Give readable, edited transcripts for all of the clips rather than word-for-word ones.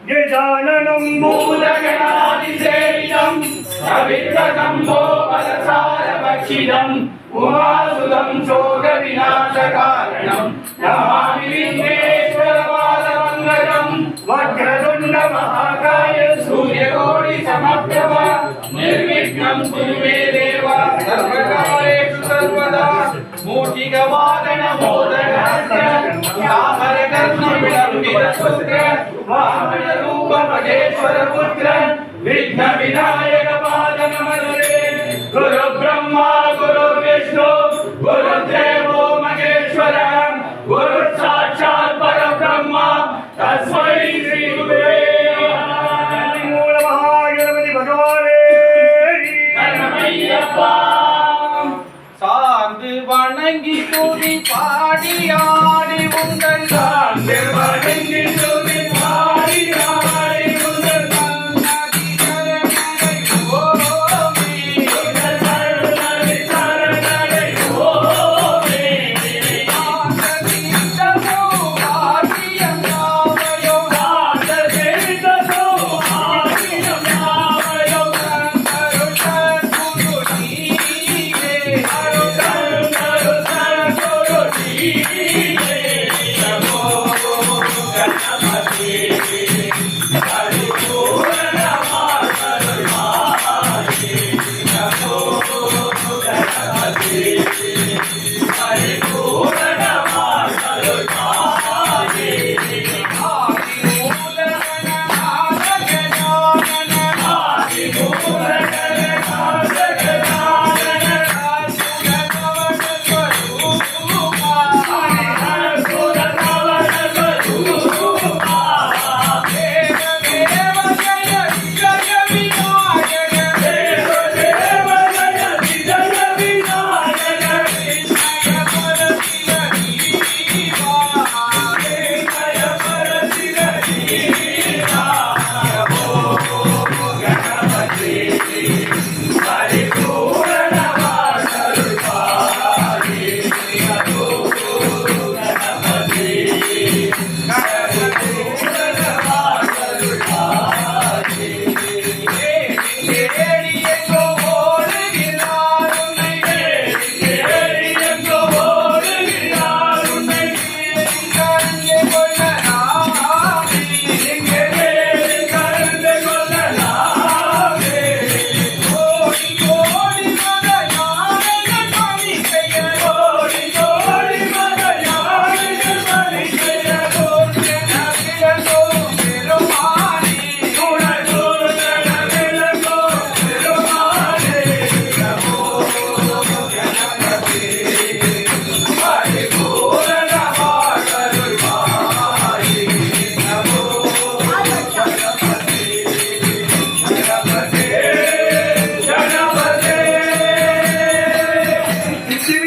गजाननं मूलगणादिसेवितं कवित्तकम्भो बलसारभक्षितम् उमासुतं शोकविनाशकारणं नमामि विघ्नेश्वरपादमङ्गलम् वक्रतुण्डमहाकाय सूर्यकोटिसमप्रभ निर्विघ्नं कुरु मे देव सर्वकार्येषु सर्वदा मूषिकवादन मोदकहस्त तामरकर्णविलम्बितसूत्र वामनरूप महेश्वर पुत्र विघ्न विनायक पाद नमस्ते गुरु ब्रह्मा गुरु विष्णु गुरुदेवो महेश्वरः गुरु साक्षात् परब्रह्म तस्मै श्री गुरुवे मूल महागणपति भगवाने शरणमయ్యப்பா சார்ந்து வணங்கி துதி பாடி ஆடி உங்கள் சார்ந்து வணங்கி துதி பாடி ஆடி உங்கள் நதி சரணடை ஓமே உங்கள் சரணடை சரணடை ஓமே ஆசீர்வதித்தோ ஆசியம் நாமயோ ஆசீர்வதித்தோ ஆசியம் நாமயோ அருள் குரு நீரே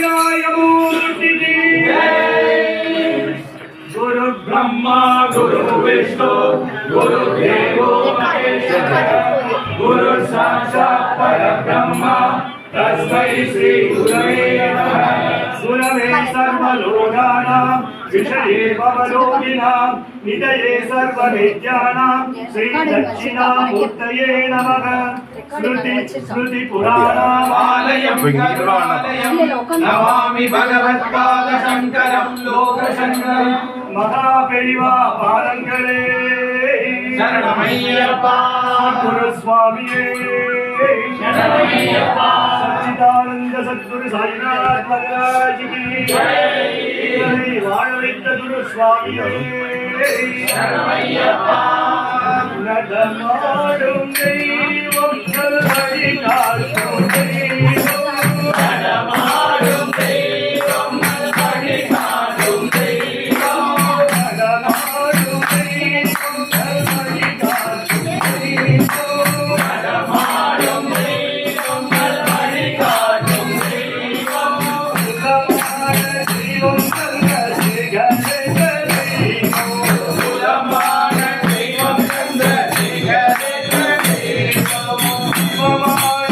दक्षिणायमूर्तिः गुरु ब्रह्मा गुरु विष्णु गुरुदेवो महेश्वरः गुरु साक्षात् परब्रह्म तस्मै श्री गुरवे नमः गुरवे सर्वलोकानां विषये भवरोगिणां निधये सर्वविद्यानां श्री दक्षिणामूर्तये नमः स्मृति पुराणामालयं करुणालयं नमामि भगवत्पादशङ्करं लोकशङ्करं महापेरिवा पालङ्करे शरणमय्यप्पा गुरुस्वामिये शरणमय्यप्पा सच्चिदानंद सद्गुरु साईनाथ महाराज की जय वाण வைத்த குரு சுவாமியே शरणमय्यप्पा நடமாடும் தெய்வம் நல்வழி காட்டும் தெய்வம் நடமாடும் தெய்வம் நல்வழி காட்டும் தெய்வம் நடமாடும் தெய்வம் நல்வழி காட்டும் தெய்வம் நடமாடும் தெய்வம் நல்வழி காட்டும் தெய்வம் உலமான தெய்வம் நல்ல சிகரே தெய்வம் உலமான தெய்வம் நல்ல சிகரே தெய்வம் உலமான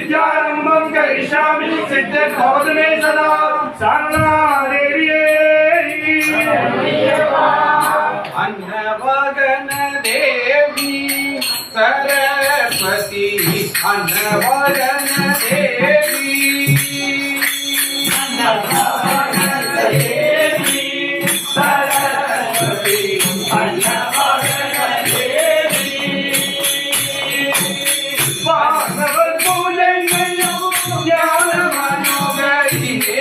विद्यारंभं करिष्यामि सिद्धिर्भवतु मे सदा சாரதாதேவியே अन्नवागन देवी सरस्वती अन्नवागन देवी வானவர் பூஜை செய்யும் ஞான மனோகரியே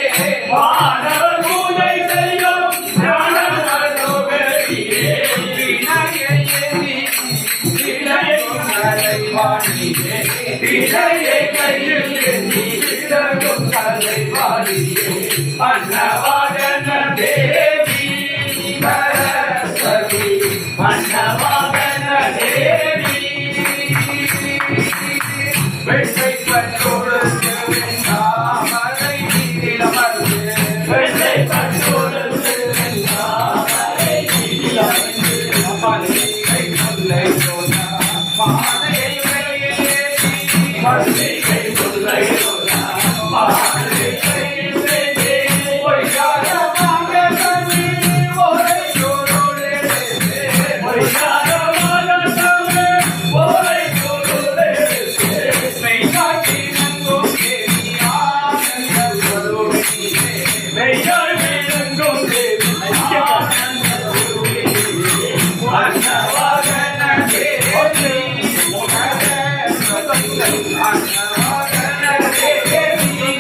வானவர் பூஜை செய்யும் ஞான மனோகரியே வினையை கையில் ஏந்தி விலகும் தலைவாணியே அன்னவாகன தேவி சரஸ்வதி அன்னவாகன தேவி வெள்ளை பட்டோடு தாமரை நீரில் அமர்ந்து வெள்ளை பட்டோடு தாமரை நீரில் அமர்ந்து மல்லிகை முல்லை ரோஜா மாலையை வெளியேற்றி மல்லிகை முல்லை ரோஜா மாலையை வெளியேற்றி பொய்யாரமாக கண்ணி ஒரே ஜோரோடே பொய்யாரமாக கண்ணி ஒரே ஜோரோடே மெய்யாட்டி நங்கும் தேவி ஆனந்த ஸ்வரூபிணியே மெய்யாட்டி நங்கும் தேவி ஆனந்த ஸ்வரூபிணியே அன்னவாகன தேவி அன்னவாகன தேவி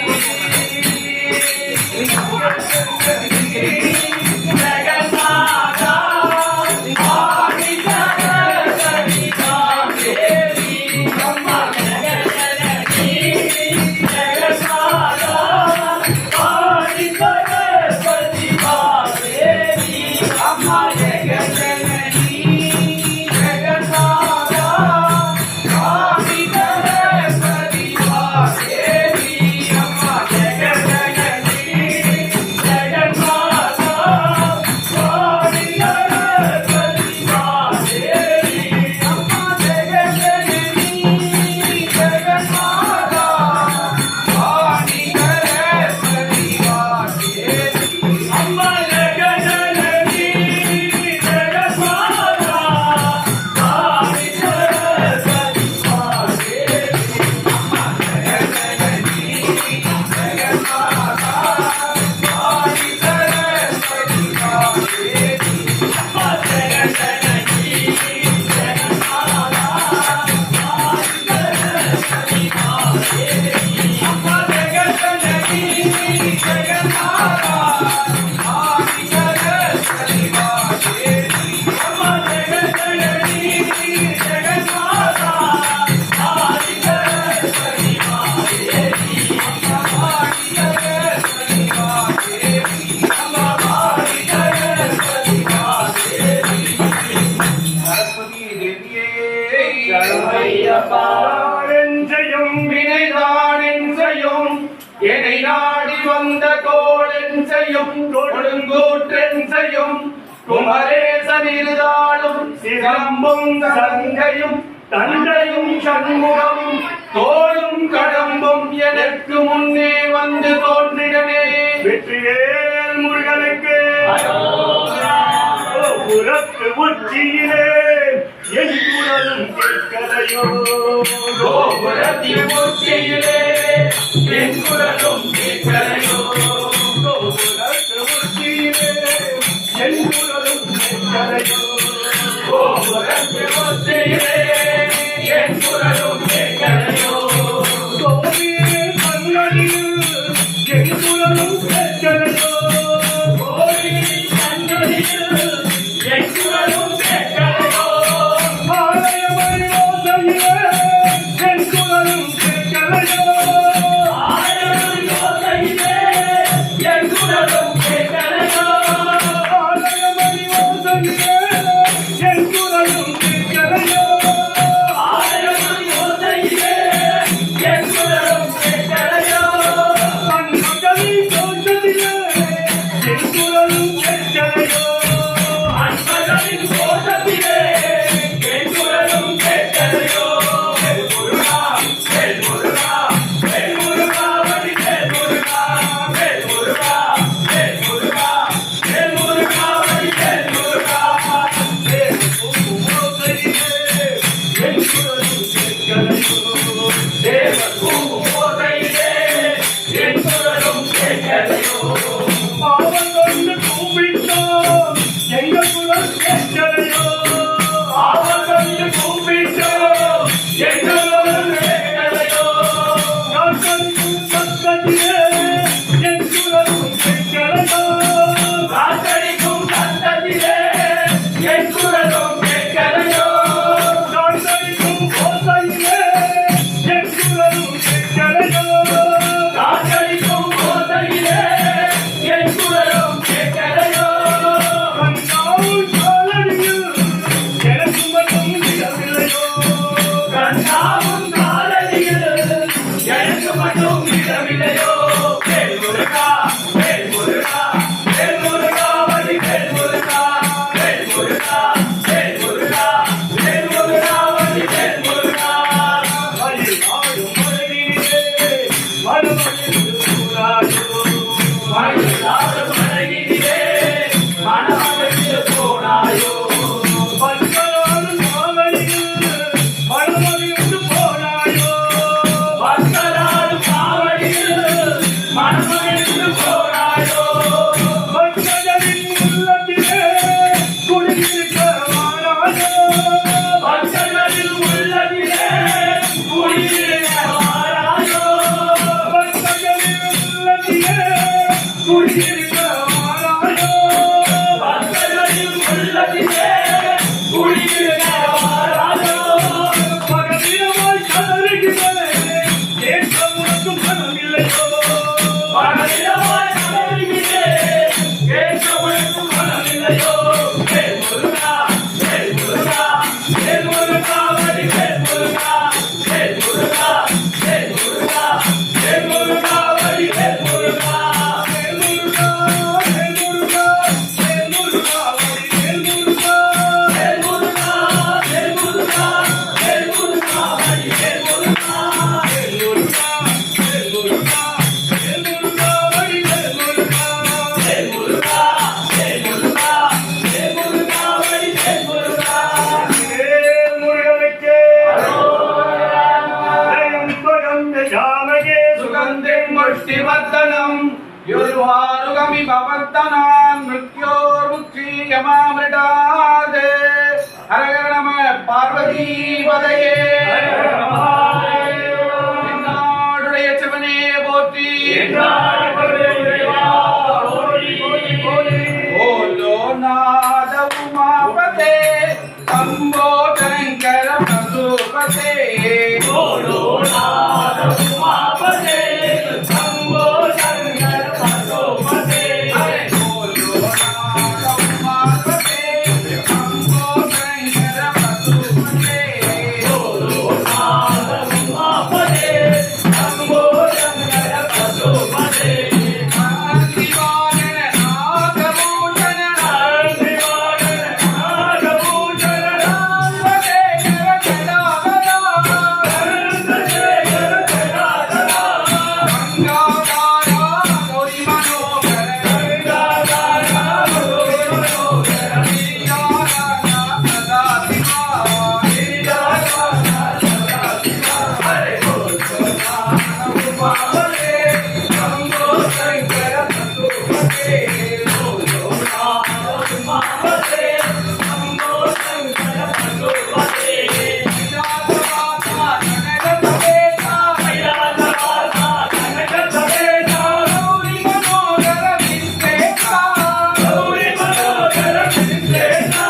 ஜெகன்மாதா ஆதி சரஸ்வதி தேவி அம்மா ஜெகன்மாதா ஆதி சரஸ்வதி தேவி அம்மா ஜெகன்மாதா ஆதி சரஸ்வதி தேவி அம்மா சரஸ்வதி தேவியே சரணமையப்பாரெஞ்சையும் வினைதானென்றையும் என்னை நாடி வந்த கோளென்றையும் கொடுங்கூற்றென்றையும் குமரேசன் இருதாளும் சிலம்பும் சங்கையும் தண்டையும் சண்முகம் தோளும் கடம்பும் எனக்கு முன்னே வந்து தோன்றிடனே வெற்றிவேல் முருகனுக்கு புறத்து உச்சியிலே என் குரலும் கேட்கலையோ கோபுரத்தின் உச்சியிலே என் குரலும் கேட்கலையோ புறத்து உச்சியிலே என் குரலும் கேட்கலையோ கோபுரத்தின் உச்சியிலே என் குரலும் கேட்கலையோ கோவிலே கண்ணடியில் என் குரலும் கேட்கலையோ கோவிலின் கண்ணடியில் என் குரலும் கேட்கலையோ ஆலயமணி ஓசையிலே என் குரலும் கேட்கலையோ ஆயிரம் மட்டும் இடமில்லையோ வேல் முருகா வேல் முருகா வேல் முருகா வழி வேல் முருகா வேல் முருகா வேல் முருகா வேல் முருகா வழி வேல் முருகா மயிலாடும் மலையிலே மனமகிழ்ந்து போனாயோ மயிலாடும் மலையிலே மனமகிழ்ந்து போனாயோ பல்கலாடும் காவலில் மனமகிழ்ந்து போனாயோ பக்தராடும் காவடியில் மனமகிழ்ந்து போனாயோ பக்தர்களின் உள்ளத்திலே குடியிருக்க வாராயோ பக்தர்களின் உள்ளத்திலே குடியிருக்க வாராயோ பக்தர்களின் உள்ளத்திலே குடியிருக்க வாராயோ பக்தர்களின் உள்ளத்திலே குடியிருக்க வாராயோ பகலிரவாய் கதறுகிறேன் கேட்க உனக்கு மனமில்லையோ பகலிரவாய் கதறுகிறேன் கேட்க உனக்கு மனமில்லையோ வேல் முருகா வேல் முருகா வேல் முருகா வழி வேல் முருகா வேல் முருகா வேல் முருகா வேல் முருகா வழி வேல் முருகா வேல் முருகா வேல் முருகா வேல் முருகா வழி வேல் முருகா வேல் முருகா வேல் முருகா வேல் முருகா வழி வேல் முருகா வேல் முருகா வேல் முருகா வேல் முருகா வழி வேல் முருகா வேல் முருகா வேல் முருகா வேல் முருகா வழி வேல் முருகா வேல் முருகனுக்கே ஜெயம் பகந்த ஜானகே சுகந்திம் முஷ்டிவர்தனம் யுர்வாருகமி பவர்த்தனான் மிருத்யோர்முக்ஷீயமாமிருடாதே ஹரஹர நம பார்வதி பதையே நாடுடைய சிவனே போற்றி ஓலோ நாத உமாபதே அம்போ சங்கர பசுபதே ஓலோ நாத உமாபதே சம்போ சங்கர பசோபதே ஓலோ நாத உமாபதே அம்போ சங்கர பசுபதே ஓலோ நாத உமாபதே சம்போ சங்கர பசோபதே ஆதிவாகன நாகபூஷண நாகபூஷண நாகதேகர கடாகதா நாகதேகர கடாகதா கங்காதாரா கோடி மனோகர கங்காதாரா கோடி மனோகர நீராகா சதா சிவா நீராகா சதா சிவா ஹரே ஓலோ நாத உமாபதே சம்போ சங்கர பசோபதே ஓலோ நாத உமாபதே சம்போ சங்கர பசோபதே நீராகா கனகதேதா கைலாசவாசா கனகசபேதா கௌரி மனோகர விஸ்வேதா கௌரி மனோகர விஸ்வேதா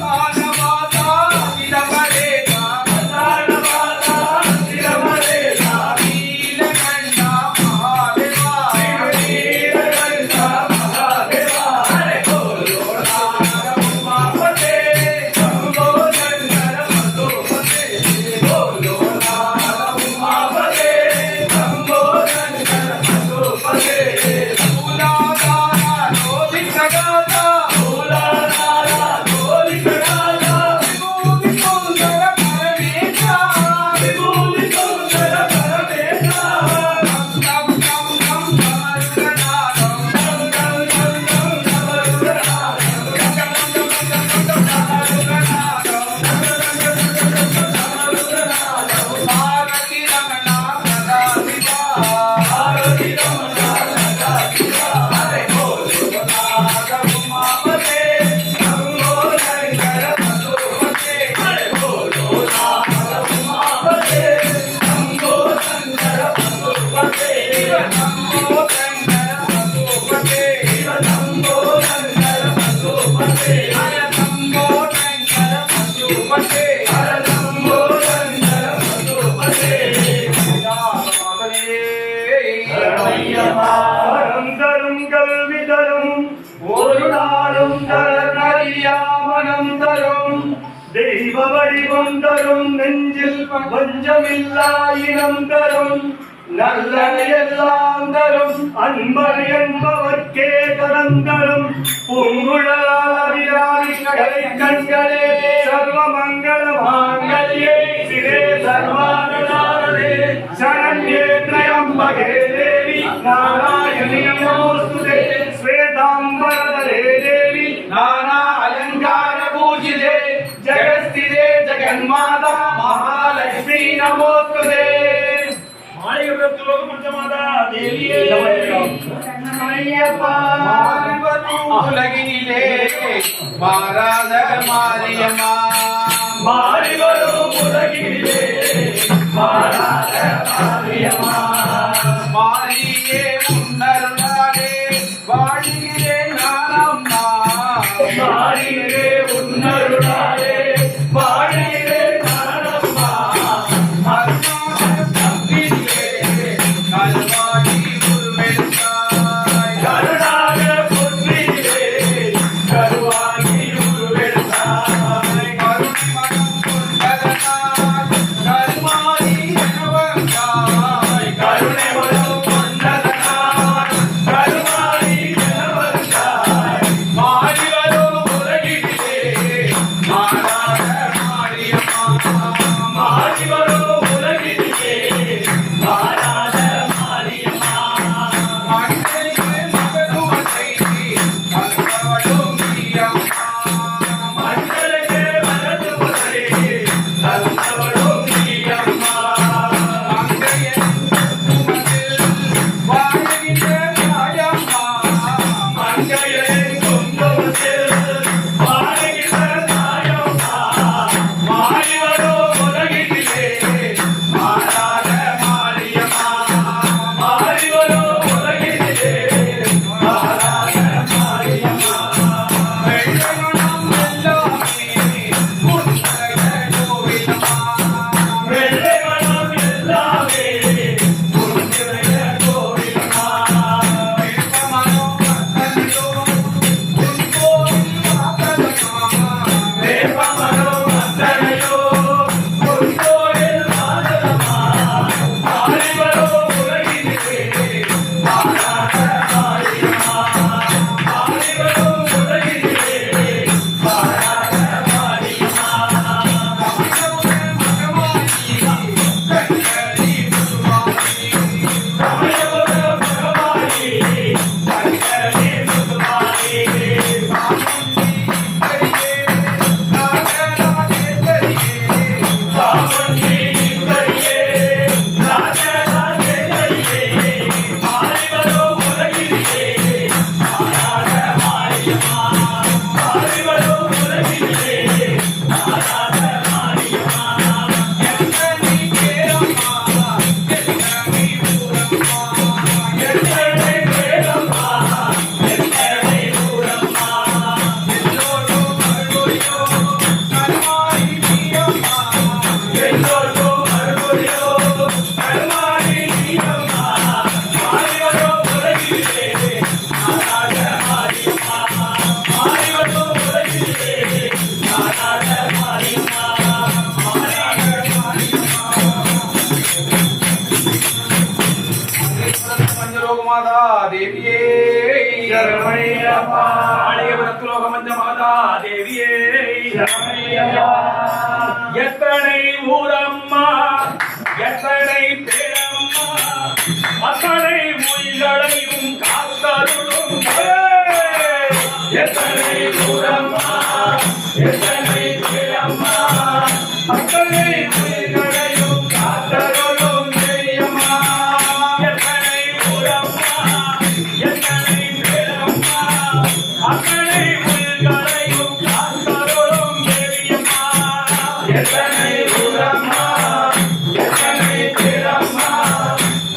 கானவாதா விதவரேதா தானவாசா சிரமரேதா நீலகண்டா மகாதேவா நீலகண்டா மகாதேவா ஹரே ஓலோ நாத உமாபதே சம்போ சங்கர பசோபதே ஓலோ நாத உமாபதே சம்போ சங்கர பசோபதே மூலாதாரா ஜோதிகதாதா மூலாதாரா கோலிகடாதா விபூதி சுந்தர பரமேசா விபூதி சுந்தர பரமேசா கம் கம் கம் சமருகநாதம் பார்வதி ரமணா சதா சிவா சம்போ சங்கர பசுபதே சம்போ சங்கர பசுபதே வரம் தரும் கல்வி தரும் ஒரு நாளும் மனம் தரும் தெய்வ வடிவம் தரும் நெஞ்சில் பஞ்சமில்லா இனம் தரும் நல்லன எல்லாம் தரும் அன்பர் என்பவர்க்கே கடந்தரும் பூங்குழலாவிராவி கடலை கண்களே சர்வ மங்கள மாங்கல்யே சிவே சர்வானதாரே சரண்யே த்ரயம்பகே தேவி நாராயணி நமோஸ்துதே ஸ்வேதாம்பரதரே தேவி नाना अलंकार पूजिते जगस्थिते जगन्माता महालक्ष्मी नमोस्तुते மாயவரத்துலோக பஞ்சமாதா தேவியே ஐயப்பா உலகினிலே மாறாத மாரியம்மா மாறிவரும் உலகிலே மாறாத மாரியம்மா மாரியே உன்னருளாலே வாழ்கிறேன் நானம்மா மாறியே உன்னருளாலே வாழ்கிறேன் நானம்மா கருணாக பொன்னிலே கருவாகி உருவெடுத்தாய் கருணை வரும் கொண்டதனால் கருமாரி எனவந்தாய் மாறிவரும் உலகிலே மாறாத மாரியம்மா மாறிவரும் உலகிலே மாறாத மாரியம்மா மஞ்சளுக்கு மரத்துவதை நல்லவளும் நீயம்மா மங்கையரின் குங்குமத்தில் வாழ்கின்ற தாயம்மா மாறிவரும் உலகிலே மாறாத மாரியம்மா மாறிவரும் உலகிலே மாறாத மாரியம்மா வெள்ளை மனம் எல்லாமே உன்னுடைய கோவிலம்மா வேப்பமரோ அத்தனையோ உன் கோயில் மாதரம்மா மாறிவரோ உலகிலே மாறாத மாரியம்மா மாறிவரோ உலகிலே மாறாத மாரியம்மா தமிழக பகவானே கண்களே முதுமானே சாமந்தி நிம்மதியே ராஜராஜேஸ்வரியே மாறிவரும் உலகிலே மாறாத மாரியம்மா மாறிவரும் உலகிலே மாறாத மாரியம்மா எத்தனை பேரம்மா எத்தனை ஊரம்மா எல்லோருக்கும் அருள்புரியோ கருமாரி நீயம்மா மாறிவரும் உலகிலே மாறாத மாரியம்மா மாறிவரும் உலகிலே மாறாத மாரியம்மா பஞ்சலோகமாதா தேவியே சரவணையப்பா ஆலயபுரத்துலோக பஞ்சமாதா தேவியே சரவணையப்பா எத்தனை ஊரம்மா எத்தனை பேரம்மா அத்தனை உயிர்களையும் காத்தருளும் எத்தனை ஊரம்மா எத்தனை பேரம்மா அத்தனை உயிர்களையும் காத்தருளும் தெரியம்மா எத்தனை ஊரம்மா எத்தனை பேரம்மா அத்தனை உயிர்களையும் காத்தருளும் தேவியம்மா எத்தனை ஊரம்மா எத்தனை பேரம்மா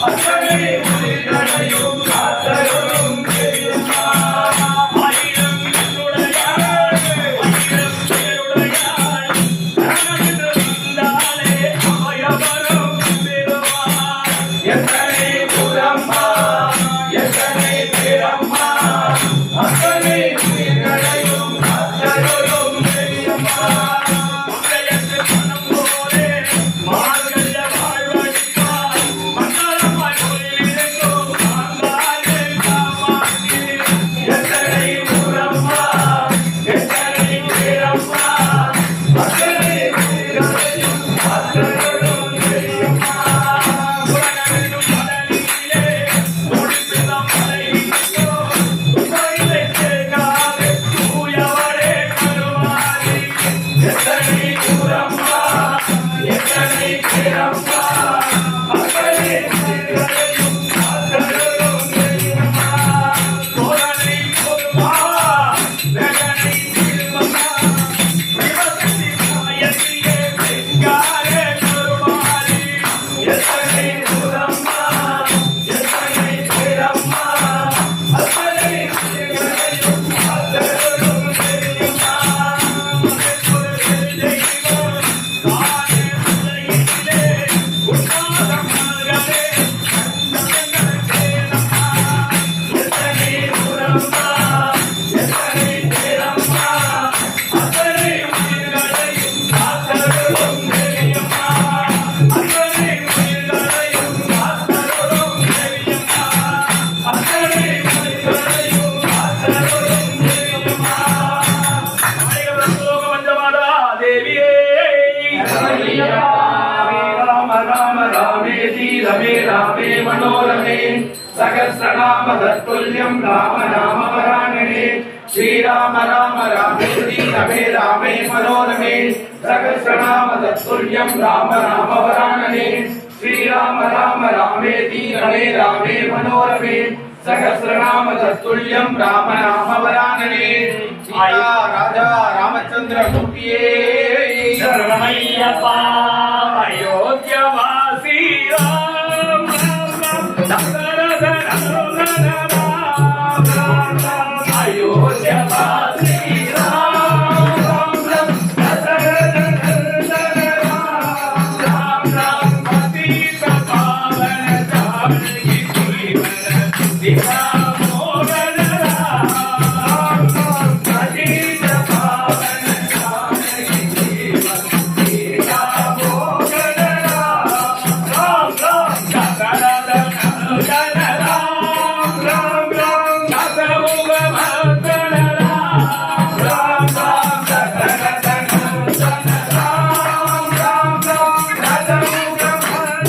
அத்தனை உயிர்களையும் காத்தருளும் தெரியம்மா ஆயிரம் என்னுடையாள் ஆயிரம் பேருடையாள் தனது வந்தாலே அபயவரம் பெறுவாள் எத்தனை ஊரம்மா எத்தனை பேரம்மா அத்தனை உயிர்களையும் காத்தருளும் தெரியம்மா மங்கையத்து மனம் போலே மார்கழிய வாழ்வழிப்பாள் மங்களமாய் सहस्रनाम तत्तुल्यं राम नाम वरानने श्रीराम राम रामेति रमे रामे मनोरमे सहस्रनाम तत्तुल्यं राम नाम वरानने श्रीराम राम रामेति रमे रामे मनोरमे सहस्रनाम तत्तुल्यं राम नाम वरानने सीता राजा रामचंद्र मूर्तिये शरणमय्यप्पा अयोध्यवासी राम दशरथ नंदन राम अयोध्यवासी राम दशरथ नंदन राम पतित पावन जानकी जीवन दिया मोहन राम पतित पावन जानकी जीवन दिया मोहन राम दशरथ नंदन राम दशमुख भक्तन राम दशरथ नंदन राम दशमुख भक्तन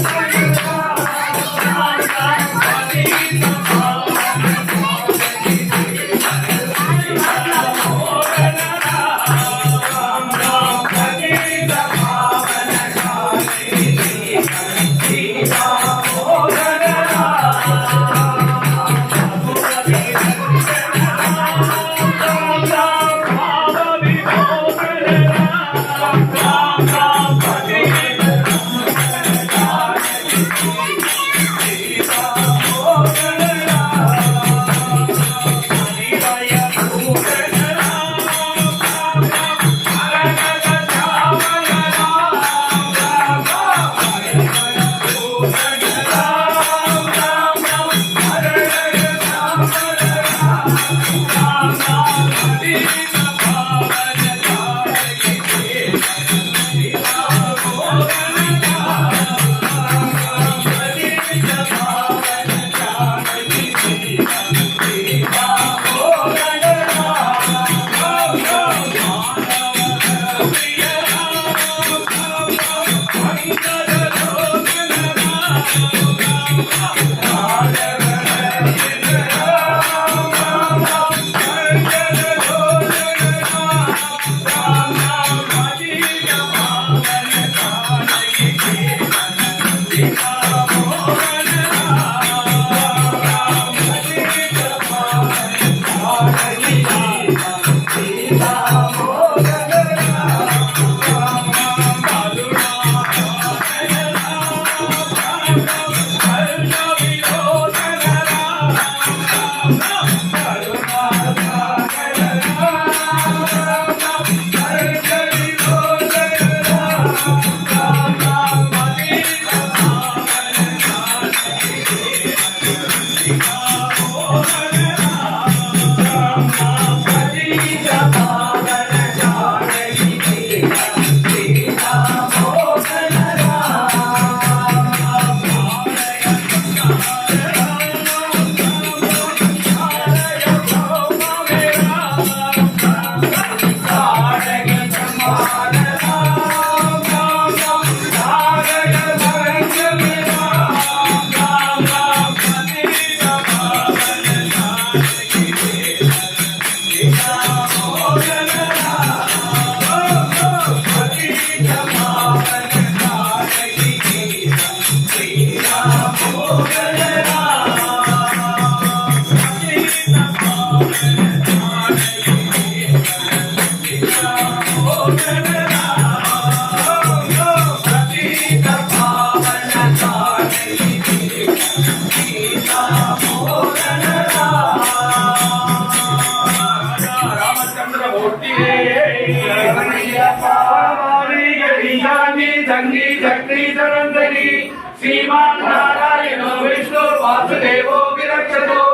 श्रीमान नारायण विष्णु वासुदेवो विरक्षतो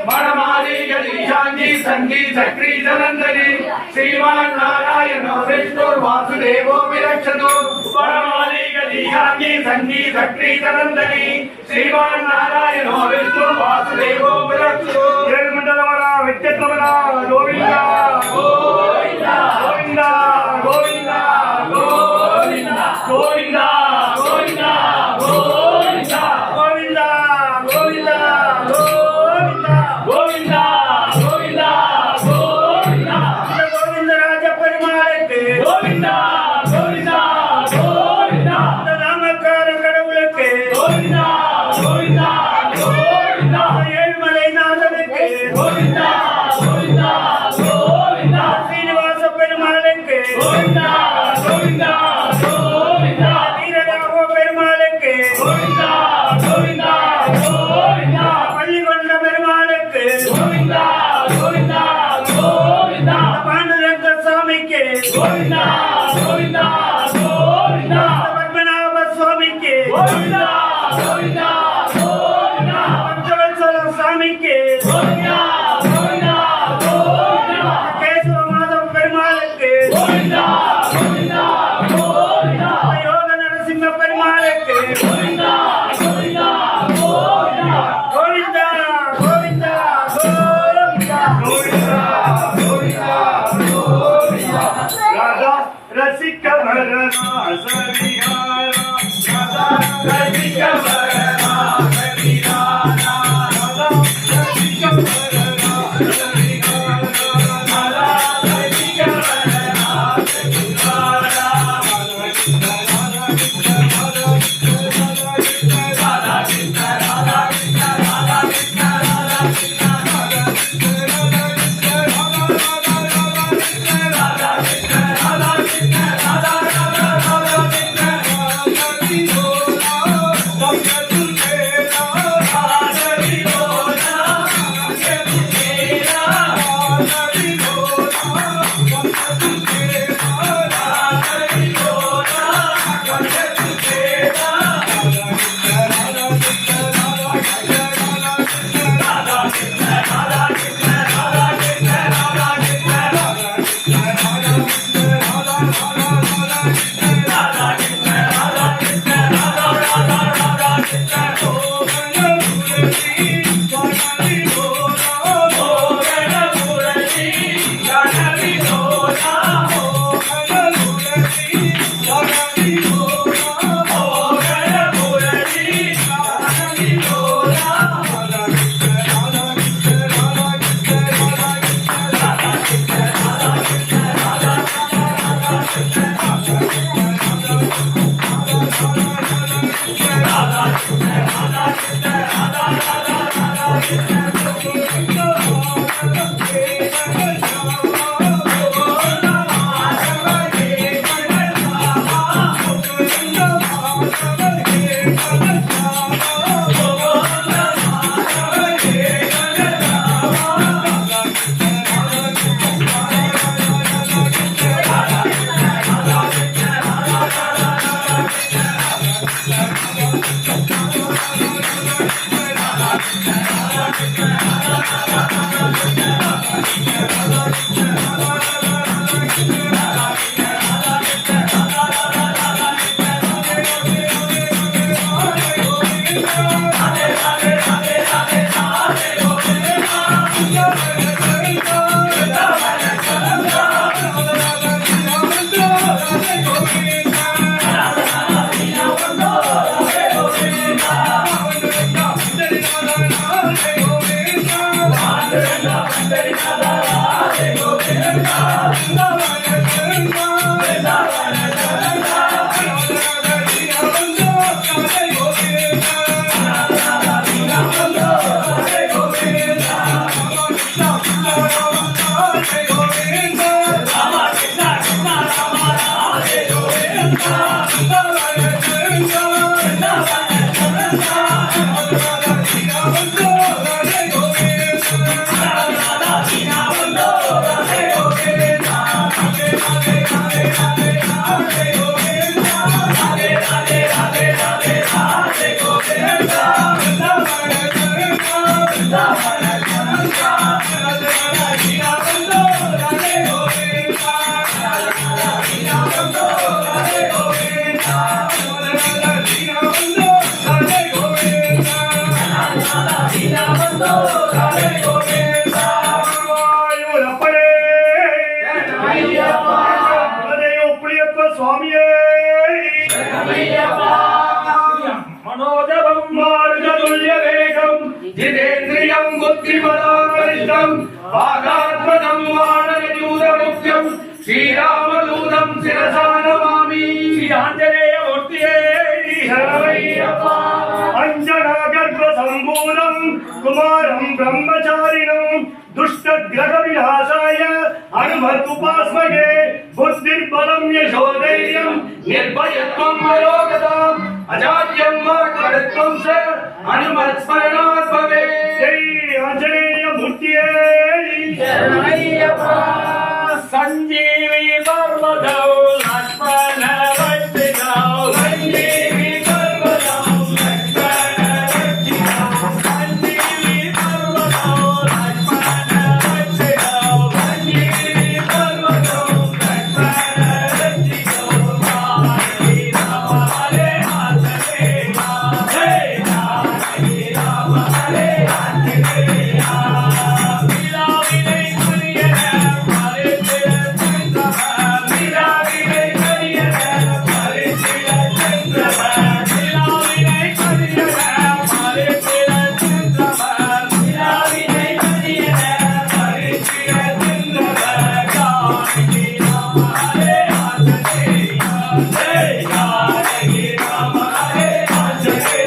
मनमाली गणेशांगी संगी चक्री जलंधरी श्रीमान नारायण विष्णु वासुदेवो विरक्षतो मनमाली गणेशांगी संगी चक्री जलंधरी श्रीमान नारायण विष्णु वासुदेवो विरक्षतो मंडलवाला व्यक्तित्ववाला गोविंदा गोविंदा गोविंदा गोविंदा गोविंदा गोविंदा गोविंदा गोविंदा गोविंदा गोविंदा ஏழுமலை நாதனுக்கு கோவிந்தா கோவிந்தா கோவிந்தா சீனிவாச பெருமாளுக்கு கோவிந்தா கோவிந்தா கோவிந்தா வீரராகவ பெருமாளுக்கு கோவிந்தா கோவிந்தா கோவிந்தா பள்ளிகொண்ட பெருமாளுக்கு கோவிந்தா கோவிந்தா கோவிந்தா பாண்டுரங்க சுவாமிக்கு கோவிந்தா கோவிந்தா கோவிந்தா பத்மநாப சுவாமிக்கு கோவிந்தா கோவிந்தா கோவிந்தா பஞ்சவத்சல சுவாமிக்கு கோவிந்தா கோவிந்தா கோவிந்தா கேசவ மாதவ பெருமாளுக்கு கோவிந்தா கோவிந்தா கோவிந்தா யோக நரசிம்ம பெருமாளுக்கு கோவிந்தா கோவிந்தா கோவிந்தா கோவிந்தா கோவிந்தா கோவிந்தா கோவிந்தா கோவிந்தா கோவிந்தா ராதா ரசிக்க வரனா சரியாரா ராதா ரசிக்க வரனா சரியாரா ராதா ரசிக்க வரனா சரியாரா ராதா ரசிக்க வரனா சரியாரா ராதா கிருஷ்ண ராதா கிருஷ்ண ராதா கிருஷ்ண ராதா கிருஷ்ண ராதா கிருஷ்ண ராதா கிருஷ்ண ராதா கிருஷ்ண ராதா ராதா ராதா கிருஷ்ண ராதரி போனா கேனா ராதரி போனா சுவாமியே மனோஜபம் மார்கதுல்ய வேகம் ஜிதேந்திரியம் புத்திமதாகரிஷ்டம் ஆகாத்மகம் வானரஜூத முக்கியம் ஸ்ரீராமதூதம் சிரசா நமாமி ஸ்ரீ ஆஞ்சநேய மூர்த்தியே சரணையப்பா அஞ்சனா கர்ப்ப शम्भूरं कुमारं ब्रह्मचारिणं दुष्टग्रहविनाशाय हनुमदुपास्महे बुद्धिर्बलं यशोधैर्यं निर्भयत्वम् अरोगताम् अजाड्यं मार्गदत्तं च हनुमत्स्मरणात् भवेत्। जय आञ्जनेयमूर्तये शरणमय्यप्पा संजीवी पर्वतौ लक्ष्मण रक्षितौ संजीवी पर्वतौ लक्ष्मण रक्षितौ संजीवी पर्वतौ लक्ष्मण रक्षितौ संजीवी पर्वतौ लक्ष्मण रक्षितौ जानकी राम हरे आंजनेय जय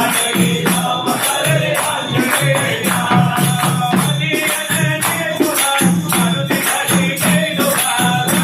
जानकी राम हरे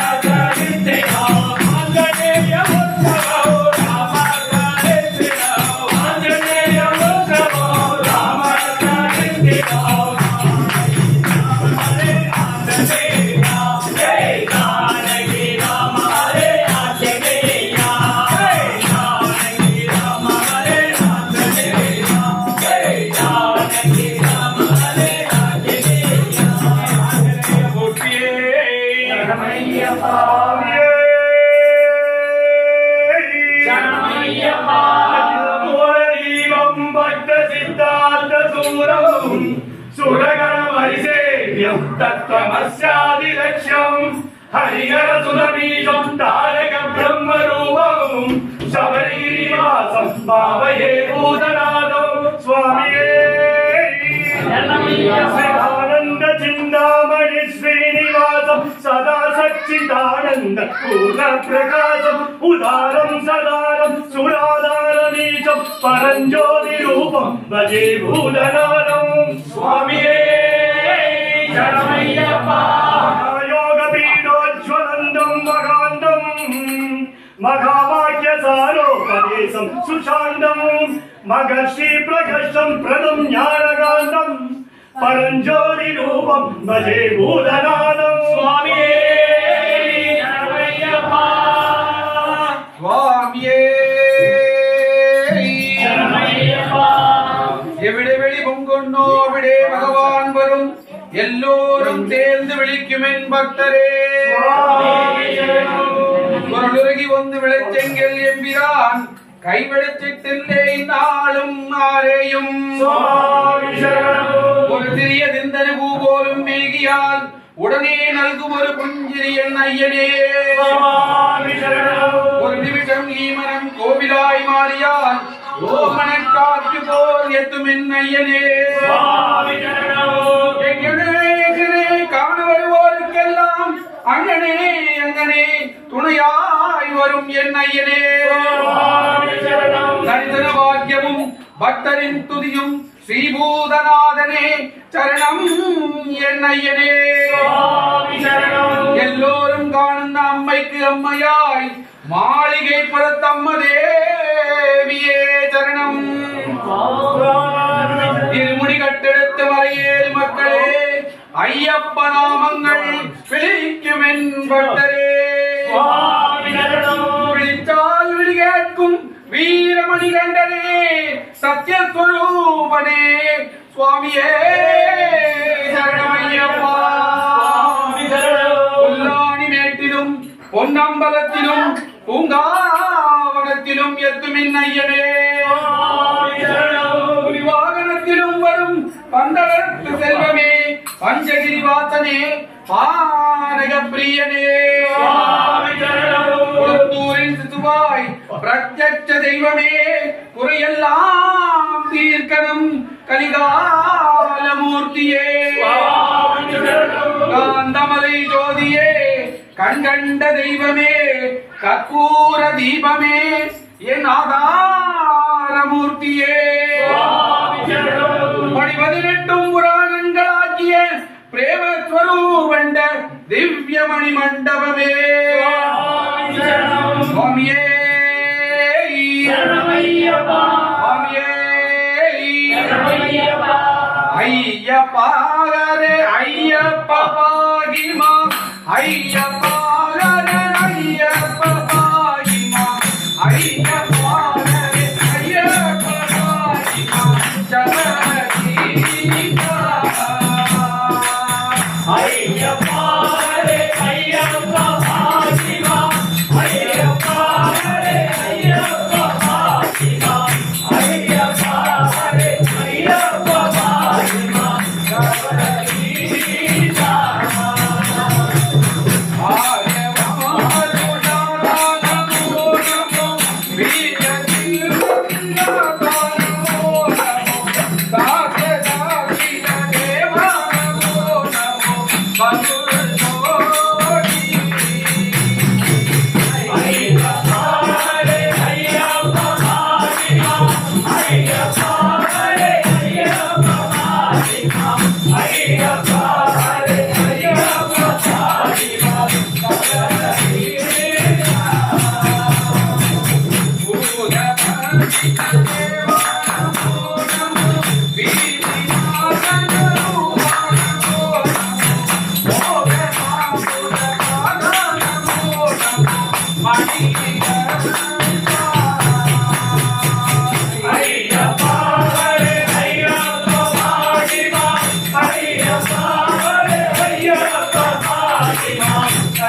आंजनेय तत्त्वमस्यादिलक्ष्यं हरिहरसुरबीजं तारकं ब्रह्मरूपं शबरीनिवासं भावये भूतनाथं स्वामिये श्रीआनन्द चिन्तामणि श्रीनिवासं सदा सच्चिदानन्द पूर्णप्रकाशम् उदारं सदारं सुराधारमीशं परञ्ज्योतिरूपं भजे भूतनाथं स्वामिये शरणमय्यप्पा योगपीठोज्ज्वलन्दं मगान्दं मघावाक्यसारोपदेशं सुशान्तं मगर्षि प्रकर्षं प्रदं ज्ञानकान्दं परञ्ज्योतिरूपं भजे भूतनाथं स्वामिये शरणमय्यप्पा स्वामिये शरणमय्यप्पा எவிடே வெளி பொங்கொண்டோ விடே பகவான் வரும் எல்லோரும் சேர்ந்து விழிக்கும் என் பக்தரே குரலுருகி வந்து விளைச்செங்கல் எம்பிரான் கைவிடச்சிட்டில்லை நாளும் ஆரையும் சுவாமி சரணம் ஒரு சிறிய திந்தனு பூ போலும் மேகியால் உடனே நல்கும் ஒரு புஞ்சிரியன் ஐயனே சுவாமி சரணம் ஒரு நிமிஷம் ஈமனம் கோவிலாய் மாறியால் ஓமன காற்று போல் எத்துமென் ஐயனே சுவாமி சரணம் எங்கனே காண வருவோருக்கெல்லாம் அங்கனே அங்கனே துணையாய் வரும் என் ஐயனே சுவாமி சரணம் தரிசன பாக்கியமும் பக்தரின் துதியும் ஸ்ரீபூதநாதனே சரணம் என் ஐயனே சுவாமி சரணம் எல்லோரும் காணும் அம்மைக்கு அம்மையாய் மாளிகை புறத்தம்ம தேவியே சரணம் இருமுடி கட்டெடுத்து மலையேறு மக்களே ஐயப்ப நாமங்கள் விழிக்கும் என் பக்தரே சுவாமி சரணம் விழித்தால் விழி கேட்கும் வீரமணி கண்டனே சத்யஸ்வரூபனே சுவாமியே சரணமையப்பா சுவாமி சரணம் பொல்லாணி மேட்டிலும் பொன்னம்பலத்திலும் பூங்காவனத்திலும் எத்துமின் ஐயனே சுவாமி சரணம் வாகனத்திலும் வரும் பந்தளத்து செல்வமே பஞ்சகிரி வாசனே பானக பிரியனே சுவாமி சரணம் குளத்தூரின் சிசுவாய் பிரத்யட்ச தெய்வமே குறையெல்லாம் தீர்க்கணும் கலிகாலமூர்த்தியே சுவாமி சரணம் காந்தமலை ஜோதியே கண்கண்ட தெய்வமே கற்பூர தீபமே என் ஆதாரமூர்த்தியே சுவாமி சரணம் 18 புராணங்களாக்கிய பிரேமஸ்வரூபண்ட திவ்யமணி மண்டபமே சுவாமி சரணம் சுவாமியே சரணமையப்பா சுவாமியே சரணமையப்பா ஐயப்பாகரே ஐயப்ப பாகிமா ஐயப்பாகரே ஐயப்ப பாகிமா ஐயப்பாகரே ஐயப்ப பாகிமா ஜனகீகா ஐயப்பா ஹரே ஐயப்பா பாசிமா ஐயப்பா ஹரே ஐயப்பா பாசிமா ஐயப்பா ஹரே ஐயப்பா பாசிமா சரணீசா ஐயப்பா ஹரே ஐயப்பா பாசிமா ஐயப்பா ஹரே ஐயப்பா பாசிமா ஐயப்பா ஹரே ஐயப்பா பாசிமா சரணீசா ஐயப்பா ஹரே ஐயப்பா பாசிமா ஐயப்பா ஹரே ஐயப்பா பாசிமா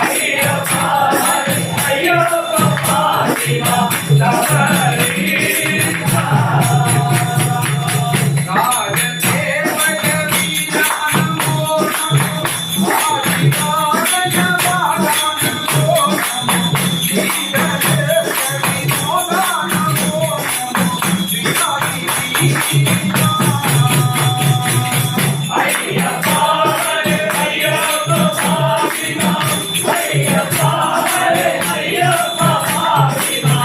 ஐயப்பா ஹரே ஐயப்பா பாசிமா சரணீசா ஐயப்பா ஹரே ஐயப்பா பாசிமா ஐயப்பா ஹரே ஐயப்பா பாசிமா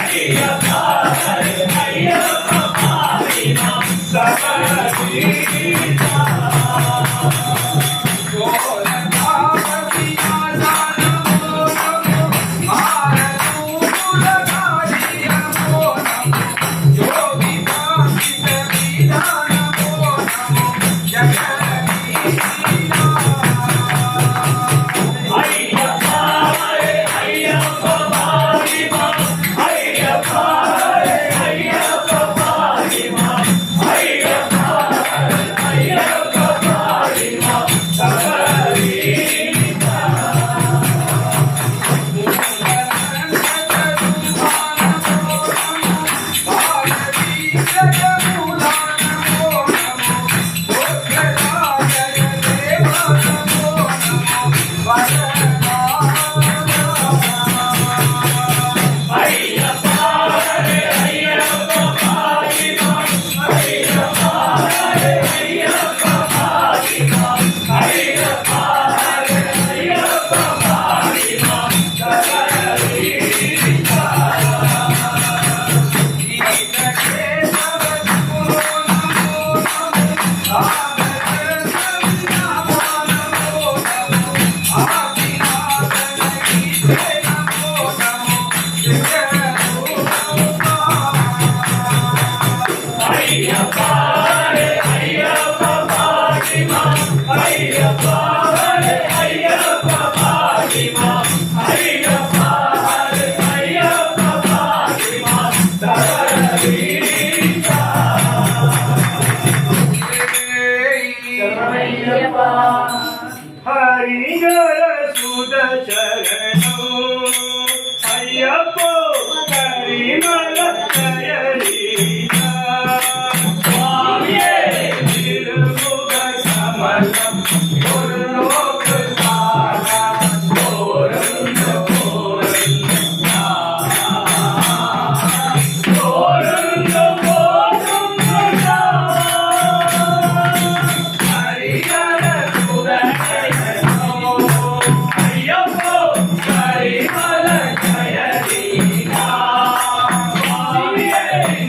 ஐயப்பா ஹரே ஐயப்பா பாசிமா சரணீசா ஐயப்பா ஹரே ஐயப்பா பாசிமா ஐயப்பா ஹரே ஐயப்பா பாசிமா ஐயப்பா ஹரே ஐயப்பா பாசிமா ஐயப்பா ஹரே ஐயப்பா பாதிமா ஐயப்பா ஹரே ஐயப்பா பாதிமா தவறீசா ஐயப்பா ஹரிஹர சுத சரணோ ஐயப்போ கரிமல ஜயலீலா சுவாமியே திருமுக கமலம் ஒரு லோக தாரா கோரந்த கோரந்த கோரந்த கோரந்த ஹரிஹர சுதனோ ஐயப்போ கரிமல ஜயலீலா சுவாமியே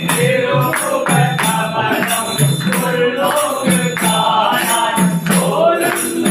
திருமுக கமலம் ஒரு லோக தாரா கோரந்த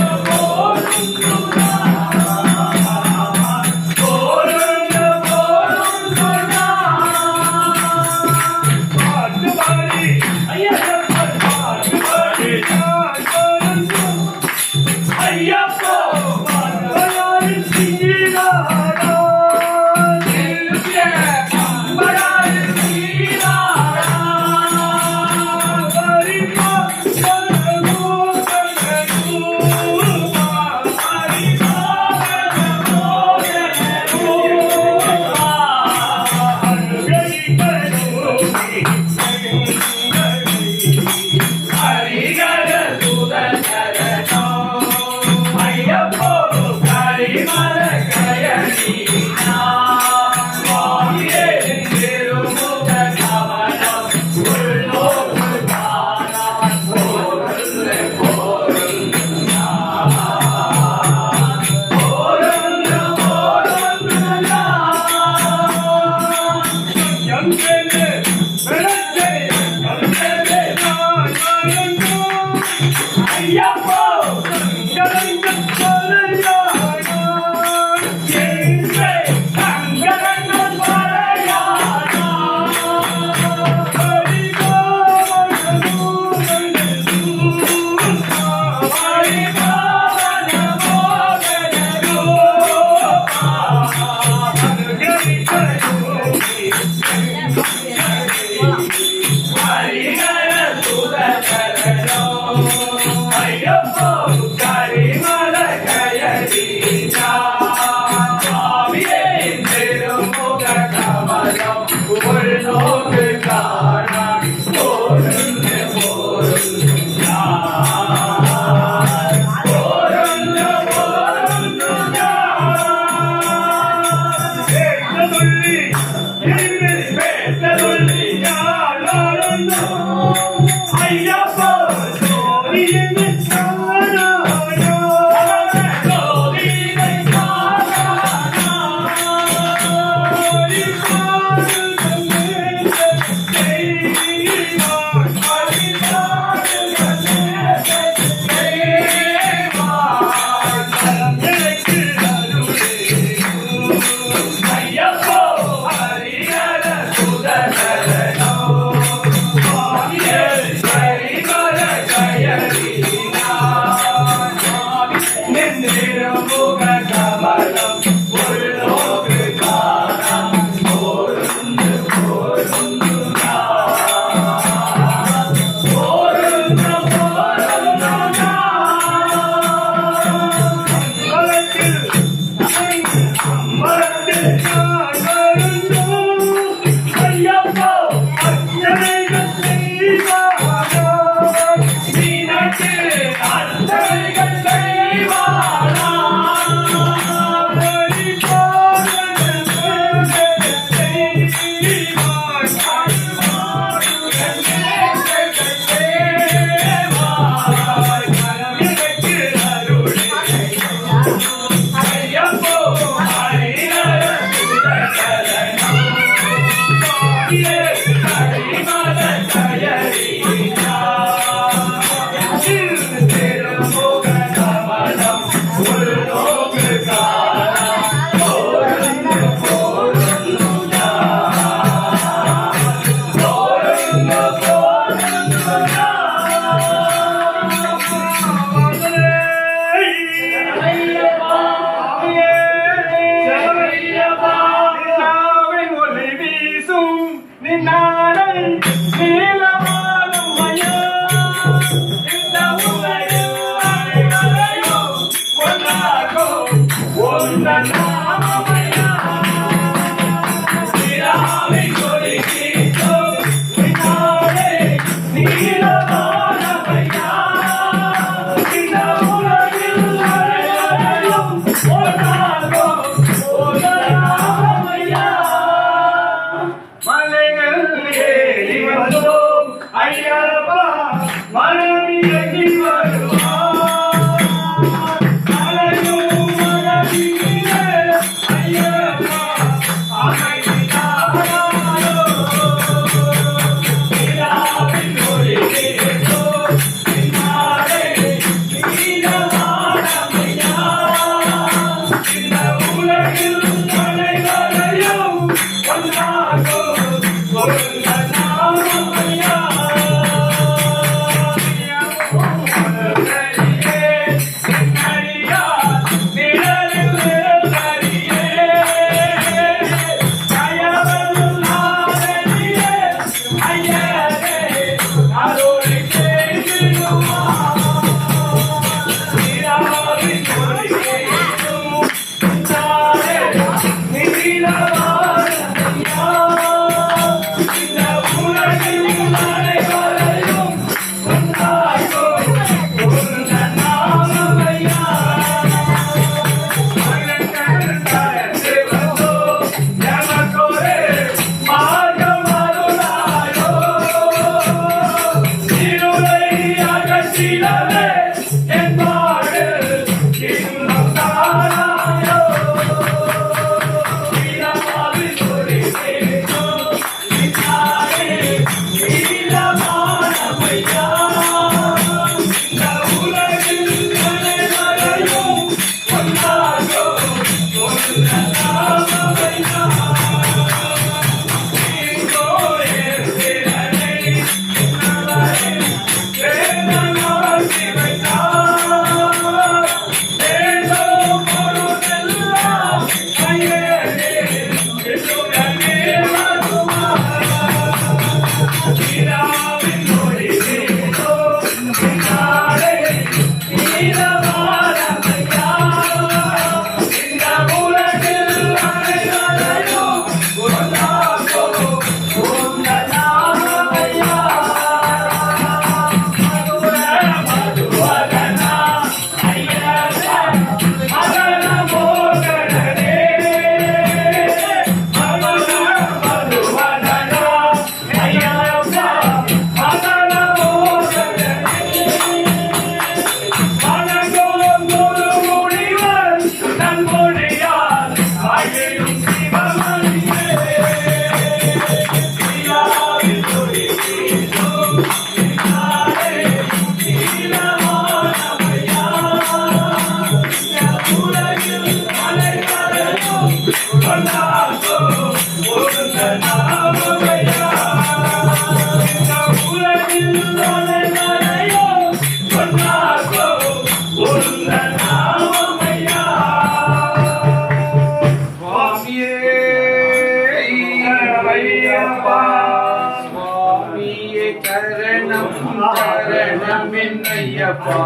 இல்லையப்பா,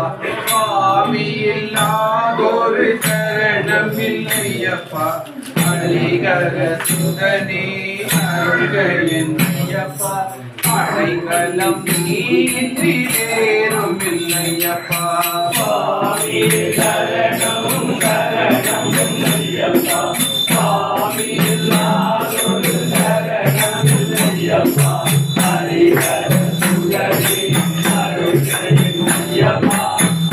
சுவாமி இல்லாதொரு சரணம் இல்லையப்பா, ஹரிகர சுதனே அருள்க என்னையப்பா, அடைக்கலம் நீன்றி வேறும் இல்லையப்பா, சுவாமி சரணம் சரணம் இல்லையப்பா, சுவாமி இல்லாதொரு சரணம் இல்லையப்பா, ஹரிஹர சுதனே அருள்க என்னையப்பா,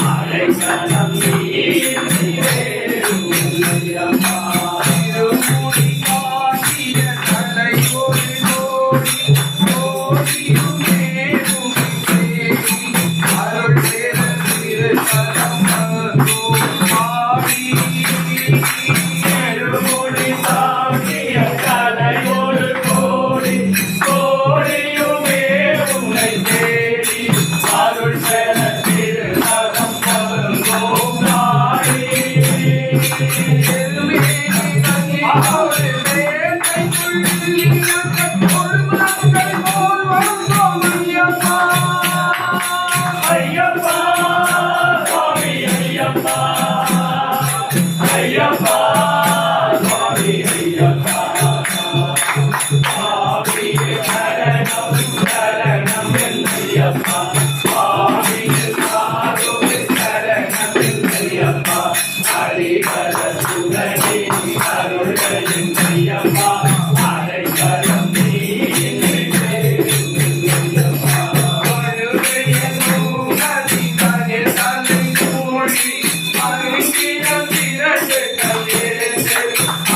அடைக்கலம் நீன்றி வேறும் இல்லையப்பா. திருமுடி காட்டிய தலை ஒரு கோடி கோடியுமே தேவி அருள் பெற திருத்தலம் வந்தோம் பாவி. திருமுடி தாங்கிய தலையொரு கோடி கோடியுமே உன்னை தேடி அருள் பெற திருநகம் வந்தோம் நாடி. ஐயப்பா சுவாமி ஐயப்பா, ஐயப்பா சுவாமி ஐயப்பா, சுவாமி சரணம் சரணம் இல்லையப்பா, சுவாமி இல்லாதொரு சரணம் இல்லையப்பா, ஹரிஹர சுதனே அருள்க என்னையப்பா, அடைக்கலம் நீன்றி வேறும் இல்லையப்பா.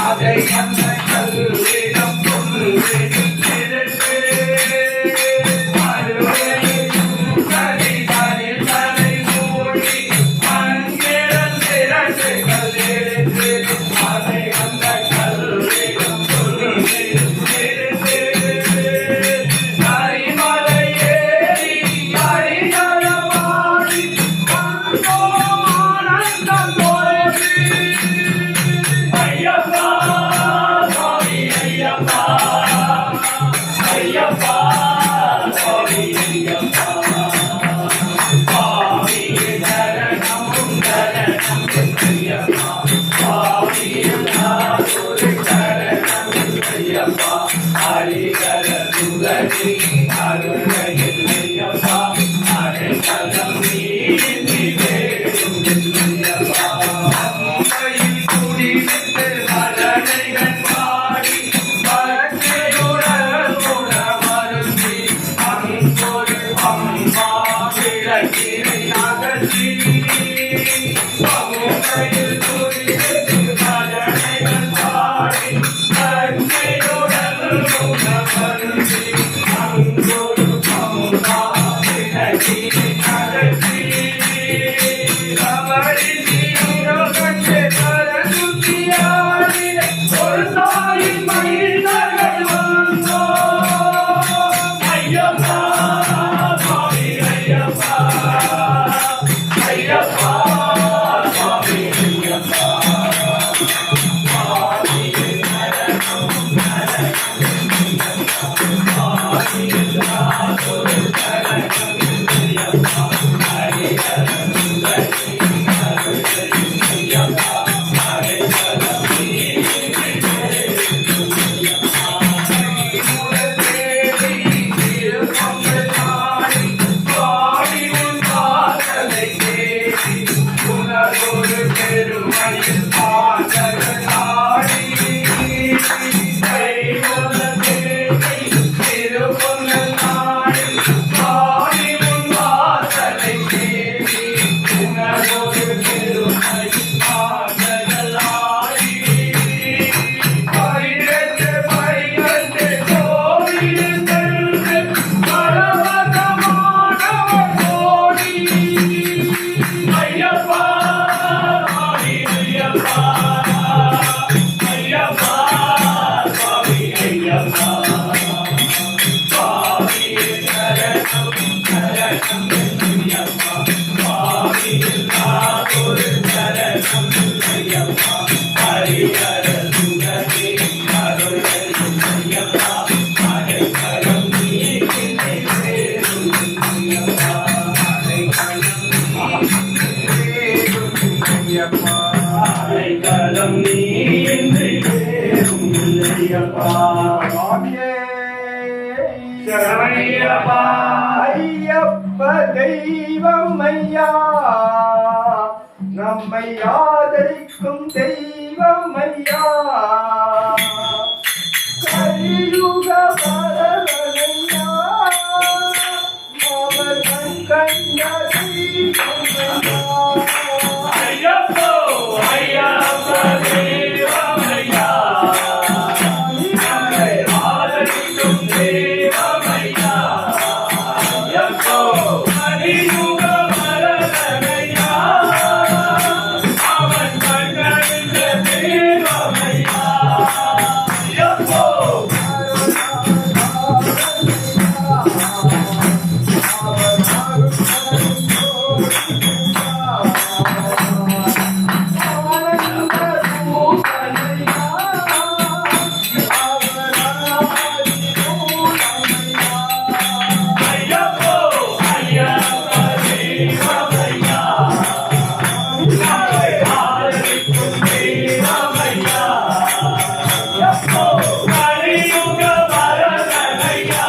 அதை அந்த கல்விடம் ஐயப்பா சுவாமி ஐயப்பா, ஐயப்பா சுவாமி ஐயப்பா, சுவாமி சரணம் சரணம் இல்லையப்பா, சுவாமி இல்லாதொரு சரணம் இல்லையப்பா, ஹரிஹர சுதனே அருள்க என்னையப்பா, அடைக்கலம் நீன்றி வேறும் இல்லையப்பா. மலரைகள் பாடி பரத்தையுடல் குணமருந்தி அங்கொரு அம்மா விளக்கினை அகற்றி பமுகையில் துரித்து மலரைகள் பாடி பரத்தையுடல் குணமருந்தி அங்கொரு அம்மா விளக்கினை அகற்றி ஒரு தாயின் மனிதர்கள் வந்தோ. ஐயப்பா சுவாமி ஐயப்பா, ஐயப்பா சுவாமி ஐயப்பா, சுவாமி சரணம் இல்லாதொரு சரணம் இல்லையப்பா, ஹரிஹர சுதனே அருள்க என்னையப்பா, அடைக்கலம் நீன்றி வேறும் இல்லையப்பா. சுவாமி உன் காதலை தேடி ஐயப்பா அடைக்கலம் நீ இன்றி வேறும் இல்லையப்பா சுவாமியே சரணையப்பா ஐயப்ப தெய்வம் ஐயா நம்மை ஆதரிக்கும் தெய்வம் ஐயா கலியுக வரவனையா அவர் கண்ட தெய்வம் ஐயா ஐயப்போ ஐயப்ப தேவமையா நம்மை ஆதரிக்கும் தேவமையா ஐயப்போ கலியுக வரதனையா அவன் கண்ட தேவமையா ஐயப்போ ஐயப்போ ஐயப்ப தேவமையா நம்மை ஆதரிக்கும் தேவமையா ஐயப்போ கலியுக வரதனையா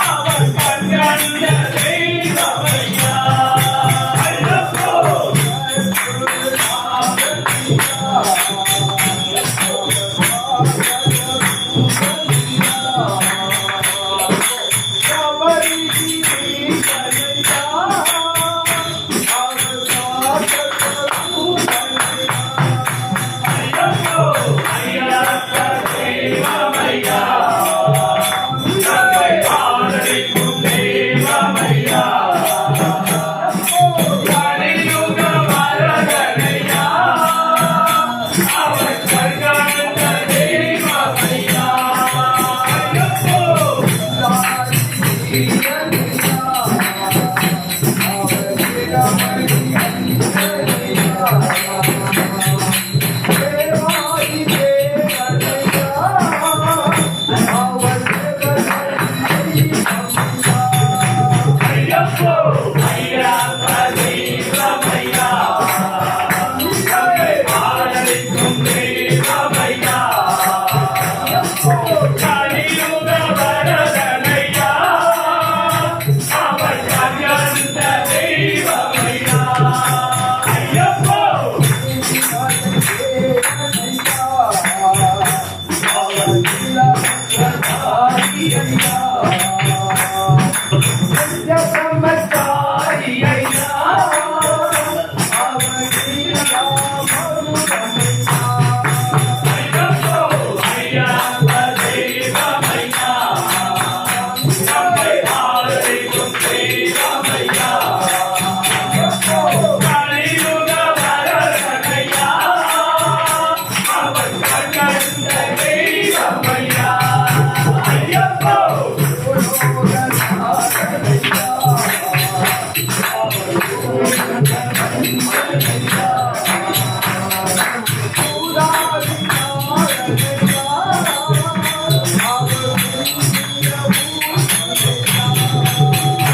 அவன் கண்ட தெய்வமையா ஐயப்போ ஐயப்போ ஐயப்ப தேவமையா நம்மை ஆதரிக்கும் தேவமையா கலியுக வரதனையா அவன் கண்ட தெய்வமையா ஐயப்போ ஐயப்போ ஐயப்ப தேவமையா நம்மை ஆதரிக்கும் தேவமையா கலியுக வரதனையா அவன் கண்ட தெய்வமையா ஐயப்போ ஐயப்போ ஐயப்ப தேவமையா நம்மை ஆதரிக்கும் தேவமையா கலியுக வரதனையா அவன் கண்ட தெய்வமையா ஐயப்போ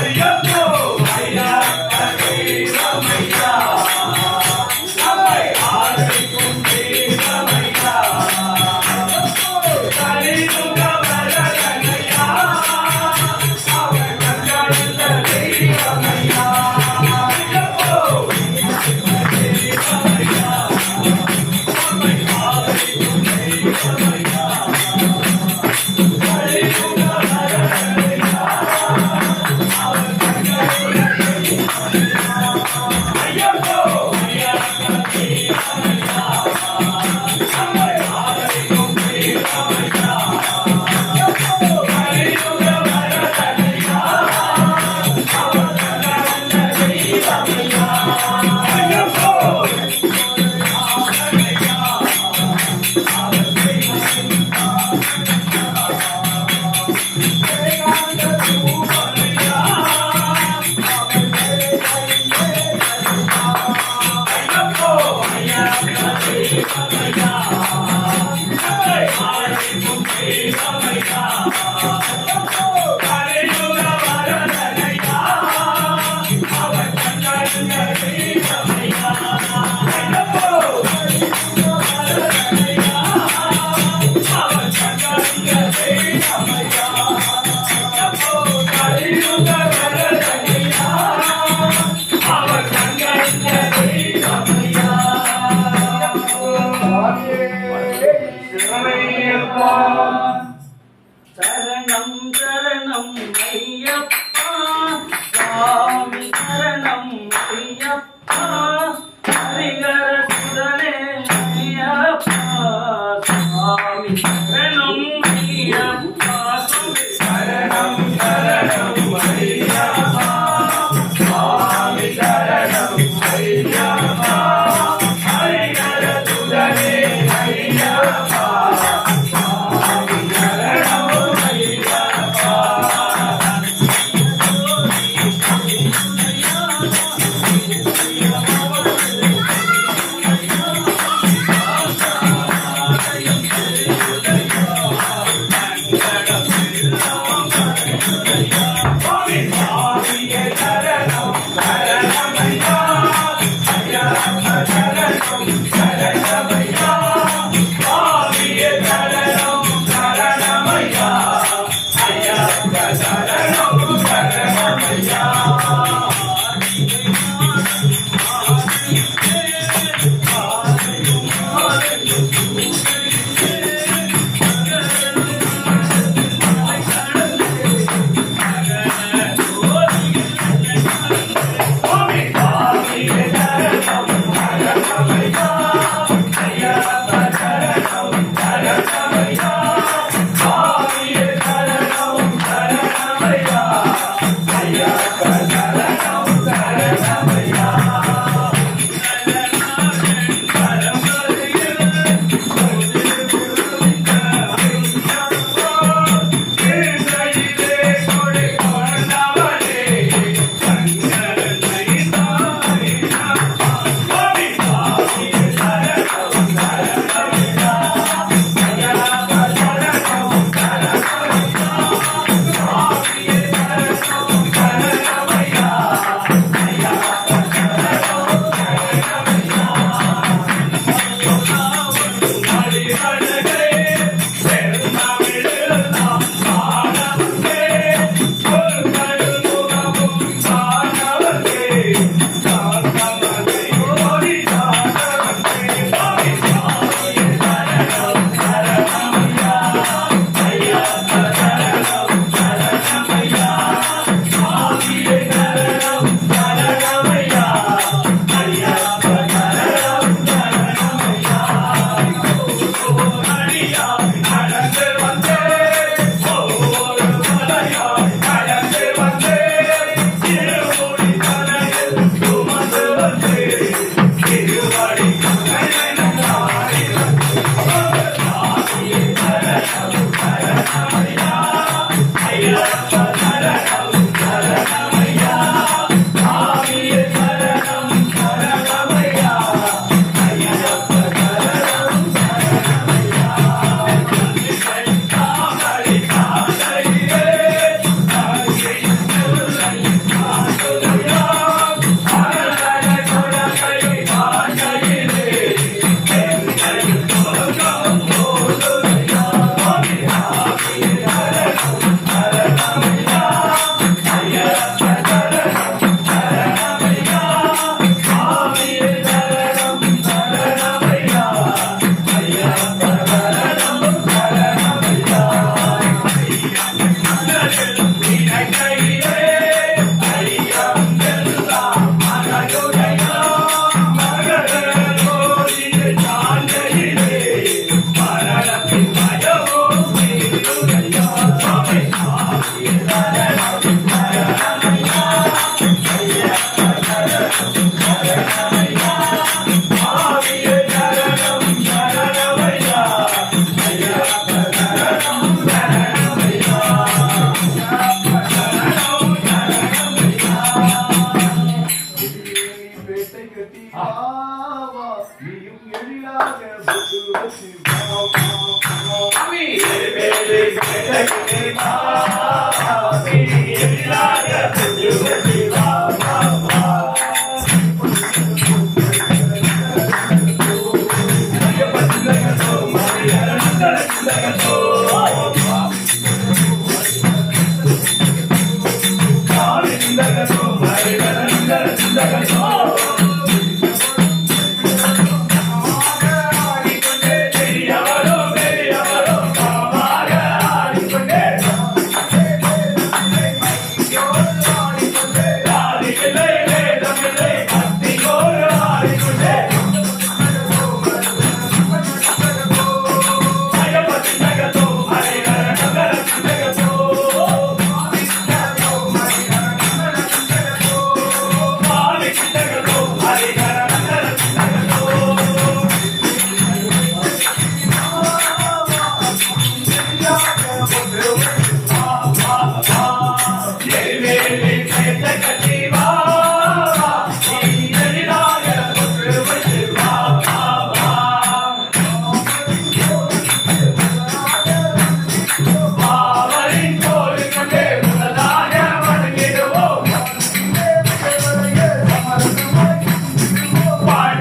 ஐயப்போ ஐயப்ப தேவமையா நம்மை ஆதரிக்கும் தேவமையா கலியுக வரதனையா அவன் கண்ட தெய்வமையா ஐயப்போ ஹரிகர சுதனே ஐயப்பா சுவாமி சரணம் ஐயப்பா சரணம் சரணம் ஐயப்பா சுவாமி சரணம் ஐயப்பா ஹரிஹர சுதனே ஐயப்பா சுவாமி சரணம் ஐயப்பா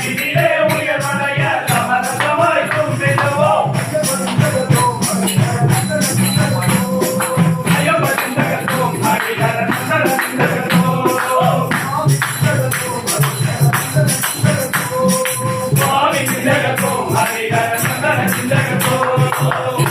அதிலே உயர்வடைய சமரசமாய்க்கும் செல்வோம் அயமந்தகத்தோம் அடிகர நந்தகத்தோம் சுவாமி சிந்தகத்தோம் அடிகர நந்தகத்தோம்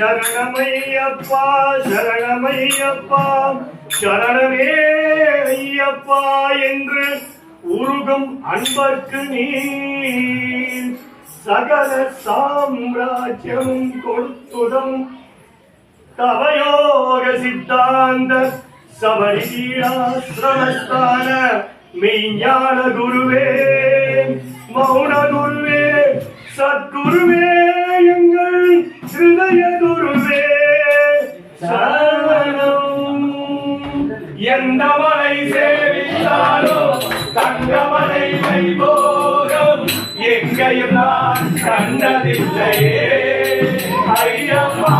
சரணமையப்பா சரணமையப்பா சரணமே ஐயப்பா என்று உருகும் அன்பர்க்கு நீ சகல சாம்ராஜ்யம் கொடுத்துதம் தவயோக சித்தாந்த சபரியாஸ்ரமஸ்தான மெய்ஞான குருவே மௌன குருவே சத்குருவே எங்கள் ஹிருதய குருவே சரணம். எந்த மலை சேவித்தாலோ தங்கமலை வைபோகம் எங்கேயும் நான் கண்டதில்லையே ஐயப்பா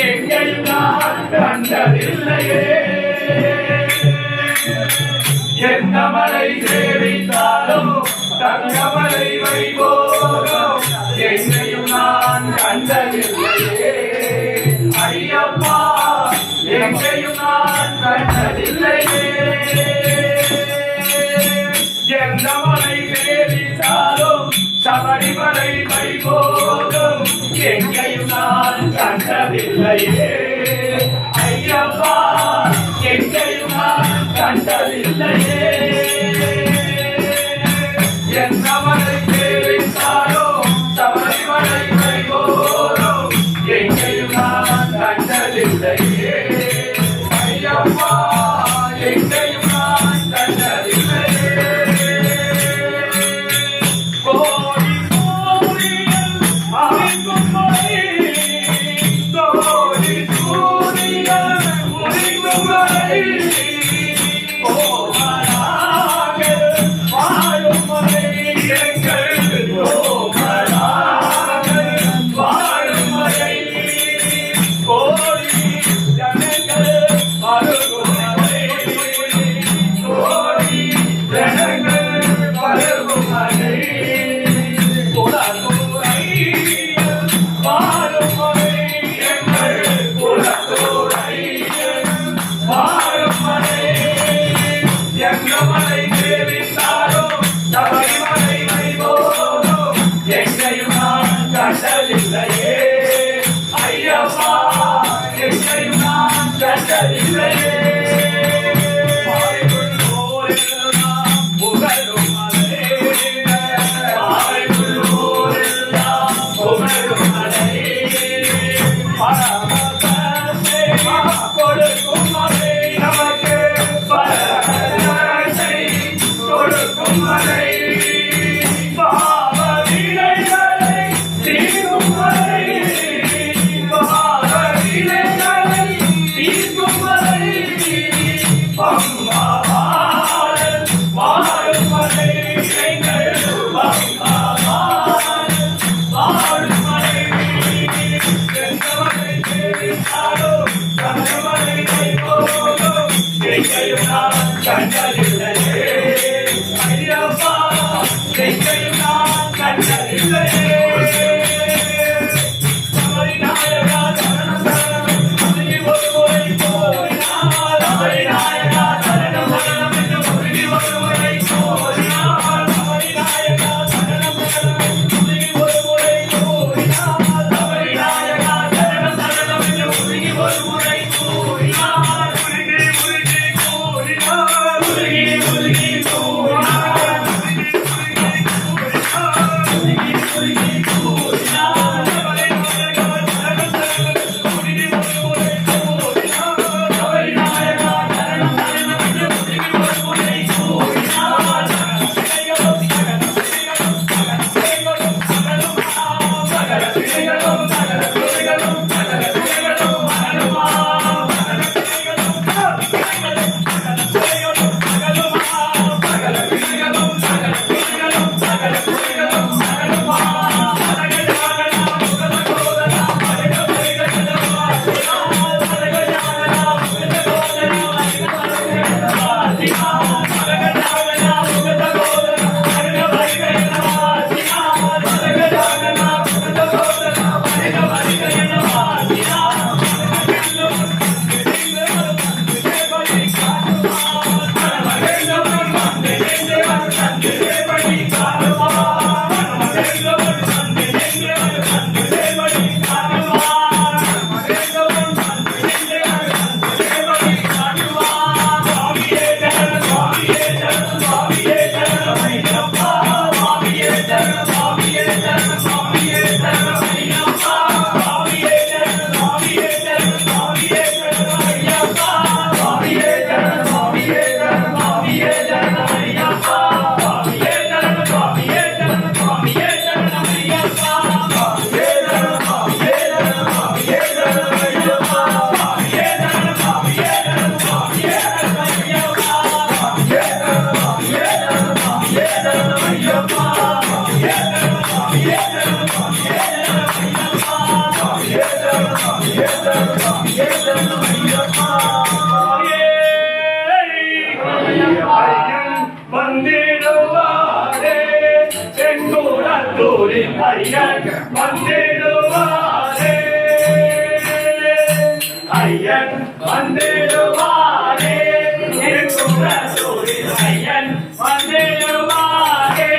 எங்கேயும் நான் கண்டதில்லையே எந்த மலை சேவித்தாலும் தங்கமலை வைபோகம் எங்கேயும் நான் கண்டதில்லையே ஐயப்பா எங்கேயும் நான் கண்டதில்லையே எந்த மலை சேவித்தாலும் சபரிமலை வைபோகம் எங்கேயும் நான் கண்டதில்லையே ஐயப்பா எங்கேயும் நான் கண்டதில்லையே எந்த மலை சேவித்தாலும் சபரிமலை வைபோகம் எங்கேயும் நான் கண்டதில்லையே ஐயப்பா எங்கேயும் நான் கண்டதில்லையே கோடி சூரியன் அழிக்கும் வரை கோடி சூரியன் ஒளிக்கும் வரை கோமராக வாழும் வரை எங்கள் கோமராக வாழும் வரை கோடி ஜனங்கள் அருகும் வரை கோடி ஜனங்கள் பருகும் வரை குலத்துறை வாழும் வரை எங்கள் குலத்துறை வாழும் வரை எங்க மலை சேவித்தாலும் சபரிமலை வைபோகம் எங்கேயும் நான் கண்டதில்லையே ஐயப்பா எங்கேயும் நான் கண்டதில்லையே பாய்வுள்ளோரெல்லாம் புகழும் மலை பாய்வுள்ளோரெல்லாம் புகழும் மலை பரமத்தை கொடுக்கும் மலை நமக்கு பரமத்தை கொடுக்கும் மலை பாவ வினைகளை தீர்க்கும் மலை பாவ வினைகளை தீர்க்கும் மலை எங்கையும் நான் கண்டதில்லையே ஐயப்பா எங்கையும் நான் கண்டதில்லையே சபரிநாயகா சரணம் சரணம் முருகி ஒரு முறை கோரினார் சபரிநாயகா சரணம் சரணம் என்று முருகி ஒரு முறை கோரினார் சபரிநாயகா சரணம் சரணம் முருகி ஒரு முறை கோரினார் சபரிநாயகா சரணம் சரணம் என்று முருகி ஒரு முறை கோரினார் முருகி முருகி கோரினார் முருகி முருகி கோரினார் முருகி முருகி கோரினார் சபரிநாயகா சரணம் சரணம் முருகி ஒரு முறை கோரினார் சபரிநாயகா சரணம் சரணம் என்று முருகி ஒரு முறை கோரினார் சகல பிழைகளும் சகல பிழைகளும் சகல பிழைகளும் அகலுமா சகல பிழைகளும் சகல பிழைகளும் சகல பிழைகளும் சகல பிழைகளும் அகலுமா சகஜாகனா முகதகோதரா மருக மருக ஜனவாசினா சகஜாகனா முகதகோதரா மருக மருக ஜனவாசினா சகஜாகனா முகதகோதரா மருக மருக ஜனவாசினா சகஜாகனா முகதகோதரா மருக மருக ஜனவாசினா வந்திடுவாரே செங்கோடத்தூரின் ஐயன் வந்திடுவாரே ஐயன் வந்திடுவாரே செங்கோடத்தூரின் ஐயன் வந்திடுவாரே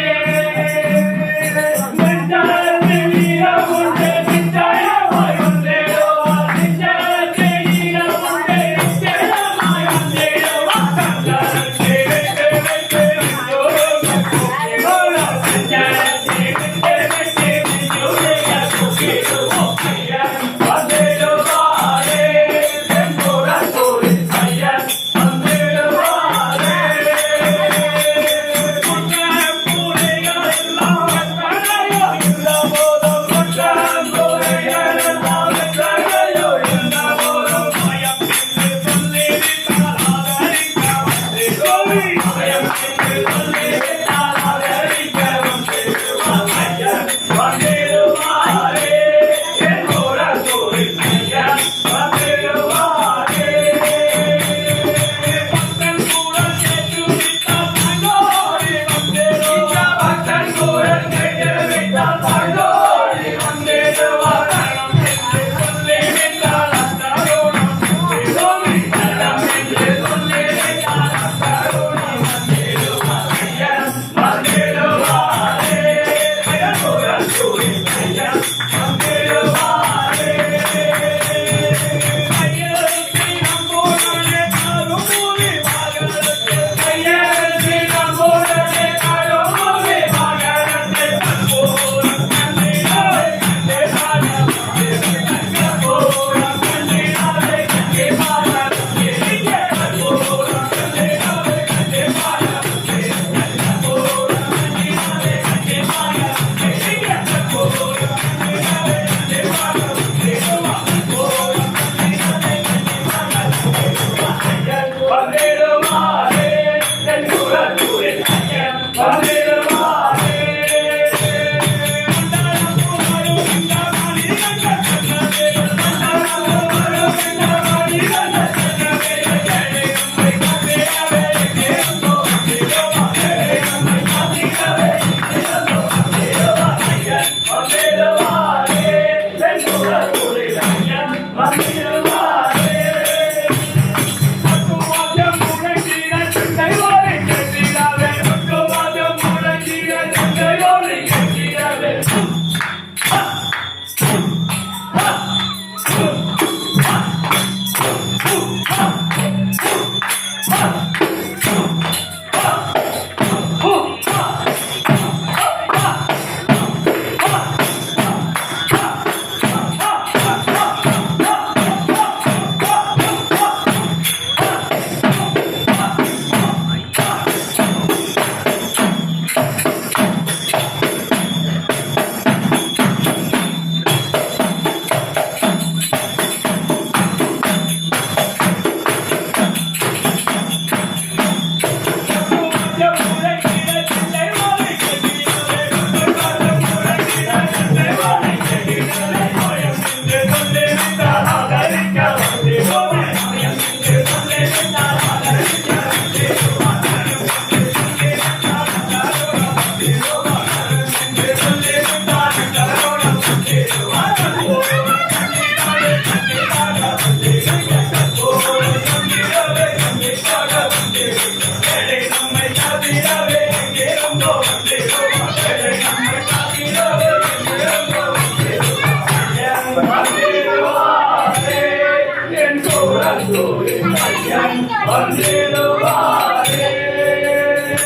வந்திடுவாரே.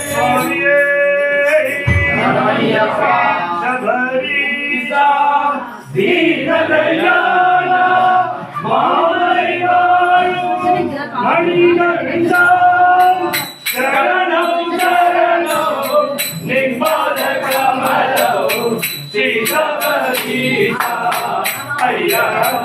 சுவாமியே சரணமையப்பா. சபரீசா தீனதயாளா மாமலை வாழும் மணிகண்டா சரணம் சரணம் நிம்பாத கமலம் ஸ்ரீ சபரீசா ஐயப்பா.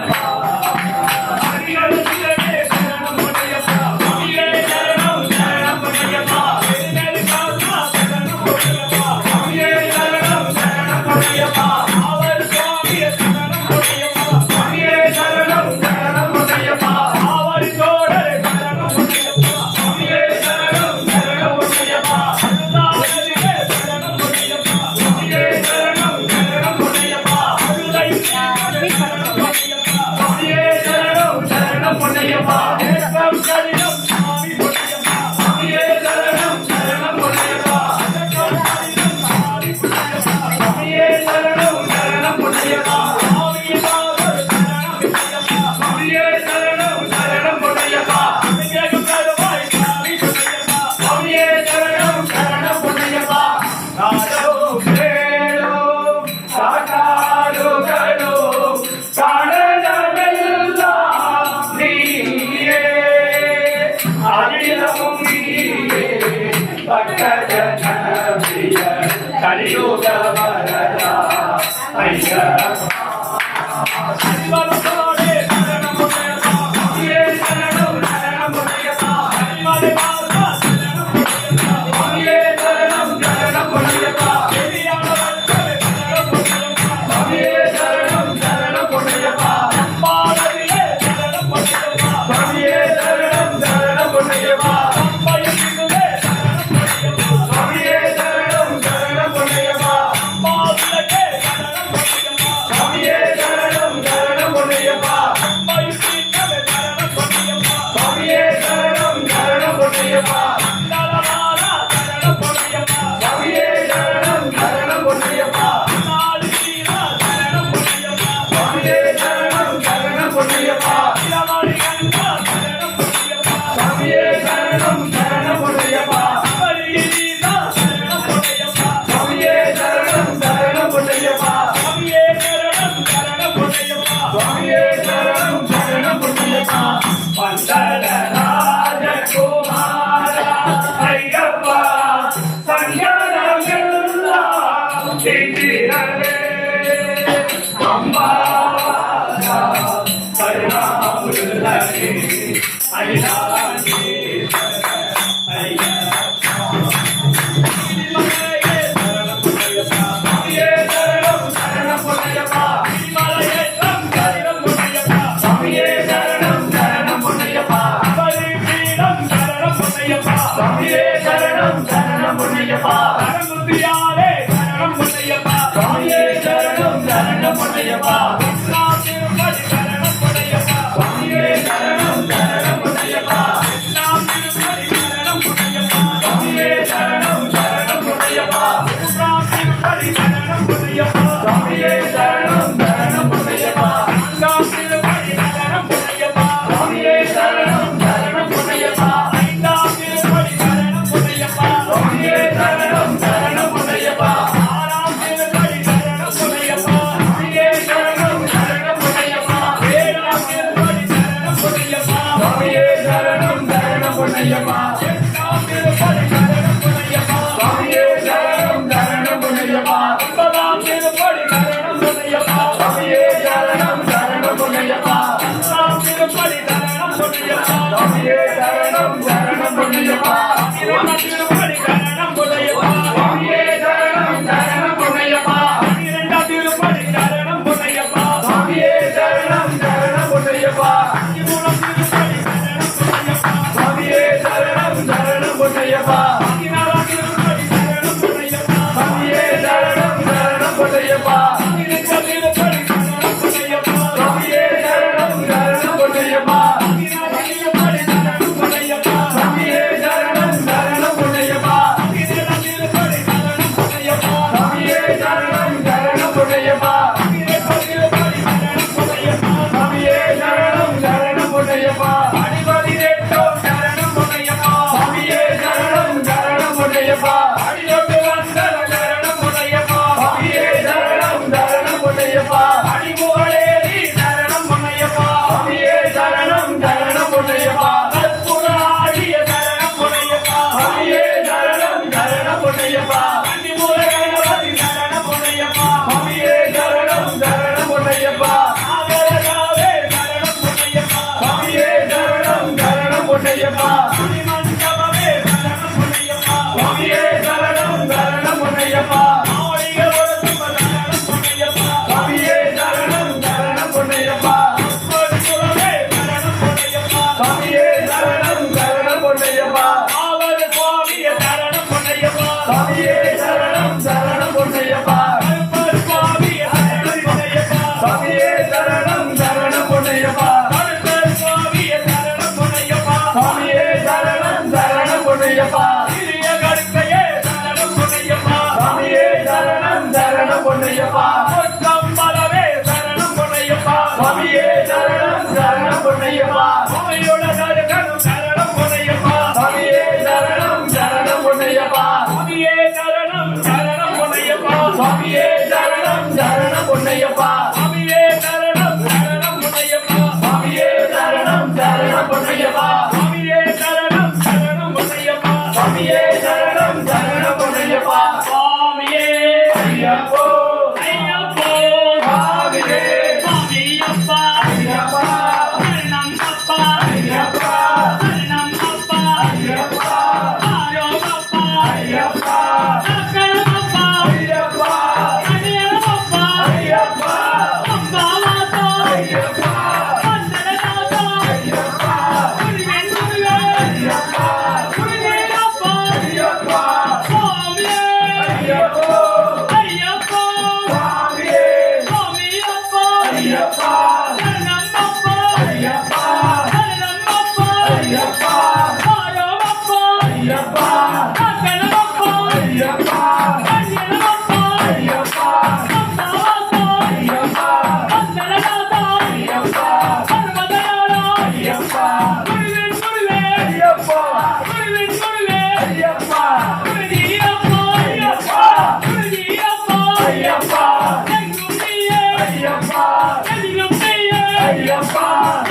கலியுக வரதா ஐயப்பா. பொன்னையப்பா மணிமண்டபமே சரணம் பொன்னையப்பா சுவாமியே சரணம் சரணம் பொன்னையப்பா மாளிகை ஒருத்தம் சரணம் பொன்னையப்பா சுவாமியே சரணம் சரணம் பொன்னையப்பா அப்பொருளே சரணம் பொன்னையப்பா சுவாமியே சரணம் சரணம் பொன்னையப்பா ஆவர் சுவாமியே சரணம் பொன்னையப்பா சுவாமியே சரணம் சரணம் பொன்னையப்பா அப்பர் சுவாமியே சரணம் பொன்னையப்பா சுவாமியே சரணம் சரணம் பொன்னையப்பா அப்பர் சுவாமியே சரணம் பொன்னையப்பா சுவாமியே சரணம் சரணம் பொன்னையப்பா சிறிய கருப்பையே சரணம் பொன்னையப்பா சுவாமியே சரணம் சரணம் பொன்னையப்பா பொன்னம்பலமே சரணம் பொன்னையப்பா சுவாமியே சரணம் சரணம் பொன்னையப்பா சுவாமியோட சரணம் சரணம் பொன்னையப்பா சுவாமியே சரணம் சரணம் பொன்னையப்பா சுவாமியே சரணம் சரணம் பொன்னையப்பா சுவாமியே சரணம் சரணம் பொன்னையப்பா சுவாமியே சரணம் சரணம் பொன்னையப்பா சுவாமியே சரணம் சரணம் பொன்னையப்பா சுவாமியே சரணம் சரணம் பொன்னையப்பா சுவாமியே சரணம் சரணம் பொன்னையப்பா சுவாமியே ஐயப்போ ஐயப்போ சுவாமியே சுவாமியப்பா ஐயப்பா சரணம் அப்பா ஐயப்பா சரணம் அப்பா ஐயப்பா ஆரோப்பா ஐயப்பா சக்கரப்பா ஐயப்பா கனியப்பா ஐயப்பா அம்பாவாசா ஐயப்பா வந்தனதாசா ஐயப்பா குருவென்னுவே ஐயப்பா குருவேலப்பா ஐயப்பா சுவாமியே ஐயப்போ ஐயப்போ சுவாமியே சுவாமியப்பா ஐயப்பா சரணம் அப்பா ஐயப்பா சரணம் அப்பா ஐயப்பா ஆரோப்பா ஐயப்பா சக்கரப்பா ஐயப்பா கனியப்பா ஐயப்பா அம்பாவாசா ஐயப்பா வந்தனதாசா ஐயப்பா சர்வதயாளா ஐயப்பா குருவென்னுவே ஐயப்பா குருவென்னுவே ஐயப்பா குருதீயப்பா ஐயப்பா குருதீயப்பா ஐயப்பா எங்கும் நீயே ஐயப்பா எதிலும் நீயே ஐயப்பா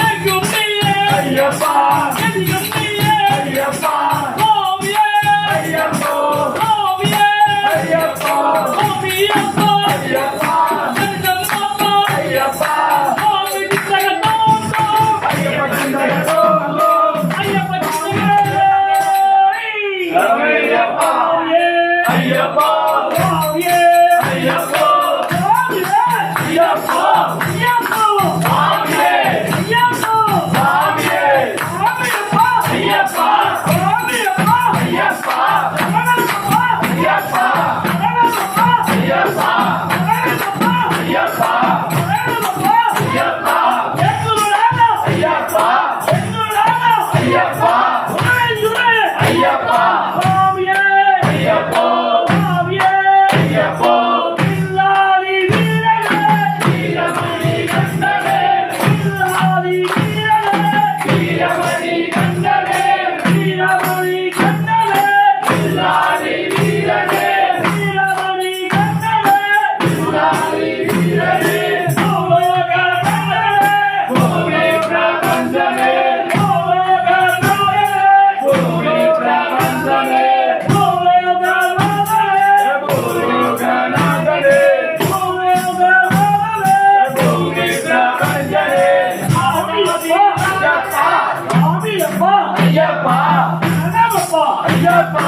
எங்கும் நீயே ஐயப்பா எதிலும் நீயே ஐயப்பா சுவாமியே ஐயப்போ சுவாமியே ஐயப்போ சுவாமியப்பா ஐயப்பா சரணம் அப்பா ஐயப்பா சுவாமி சரணம் ஐயப்பா சரணம் ஐயப்பா சரணம் ஐயப்பா சுவாமியே ஐயப்போ சுவாமியே ஐயப்பா ஐயப்போ சுவாமியே ஐயப்போ சுவாமியே சுவாமியப்பா ஐயப்பா சுவாமியப்பா ஐயப்பா சரணமப்பா ஐயப்பா சரணமப்பா ஐயப்பா சரணமப்பா ஐயப்பா சரணமப்பா ஐயப்பா எங்குருளானா ஐயப்பா எங்குருளானா ஐயப்பா சுரேசுரே ஐயப்பா சுவாமியே ஐயப்போ சுவாமியே ஐயப்போ பில்லாலி வீரனே வீரமணி கண்டனே பில்லாலி வீரனே வீரமணி கண்டனே வீரமணி கண்டனே பில்லாலி வீரனே வீரமணி கண்டனே பில்லாலி வீரனே ஓலோக கண்டனே பூமி பிரபஞ்சனே ஓலோக நாயனே பூமி பிரபஞ்சனே ஓலோக நாதனே பூலோக நாதனே ஓலோக நாதனே பூமி பிரபஞ்சனே ஐயப்பா ஐயப்பா ஐயப்பா சரணமப்பா ஐயப்பா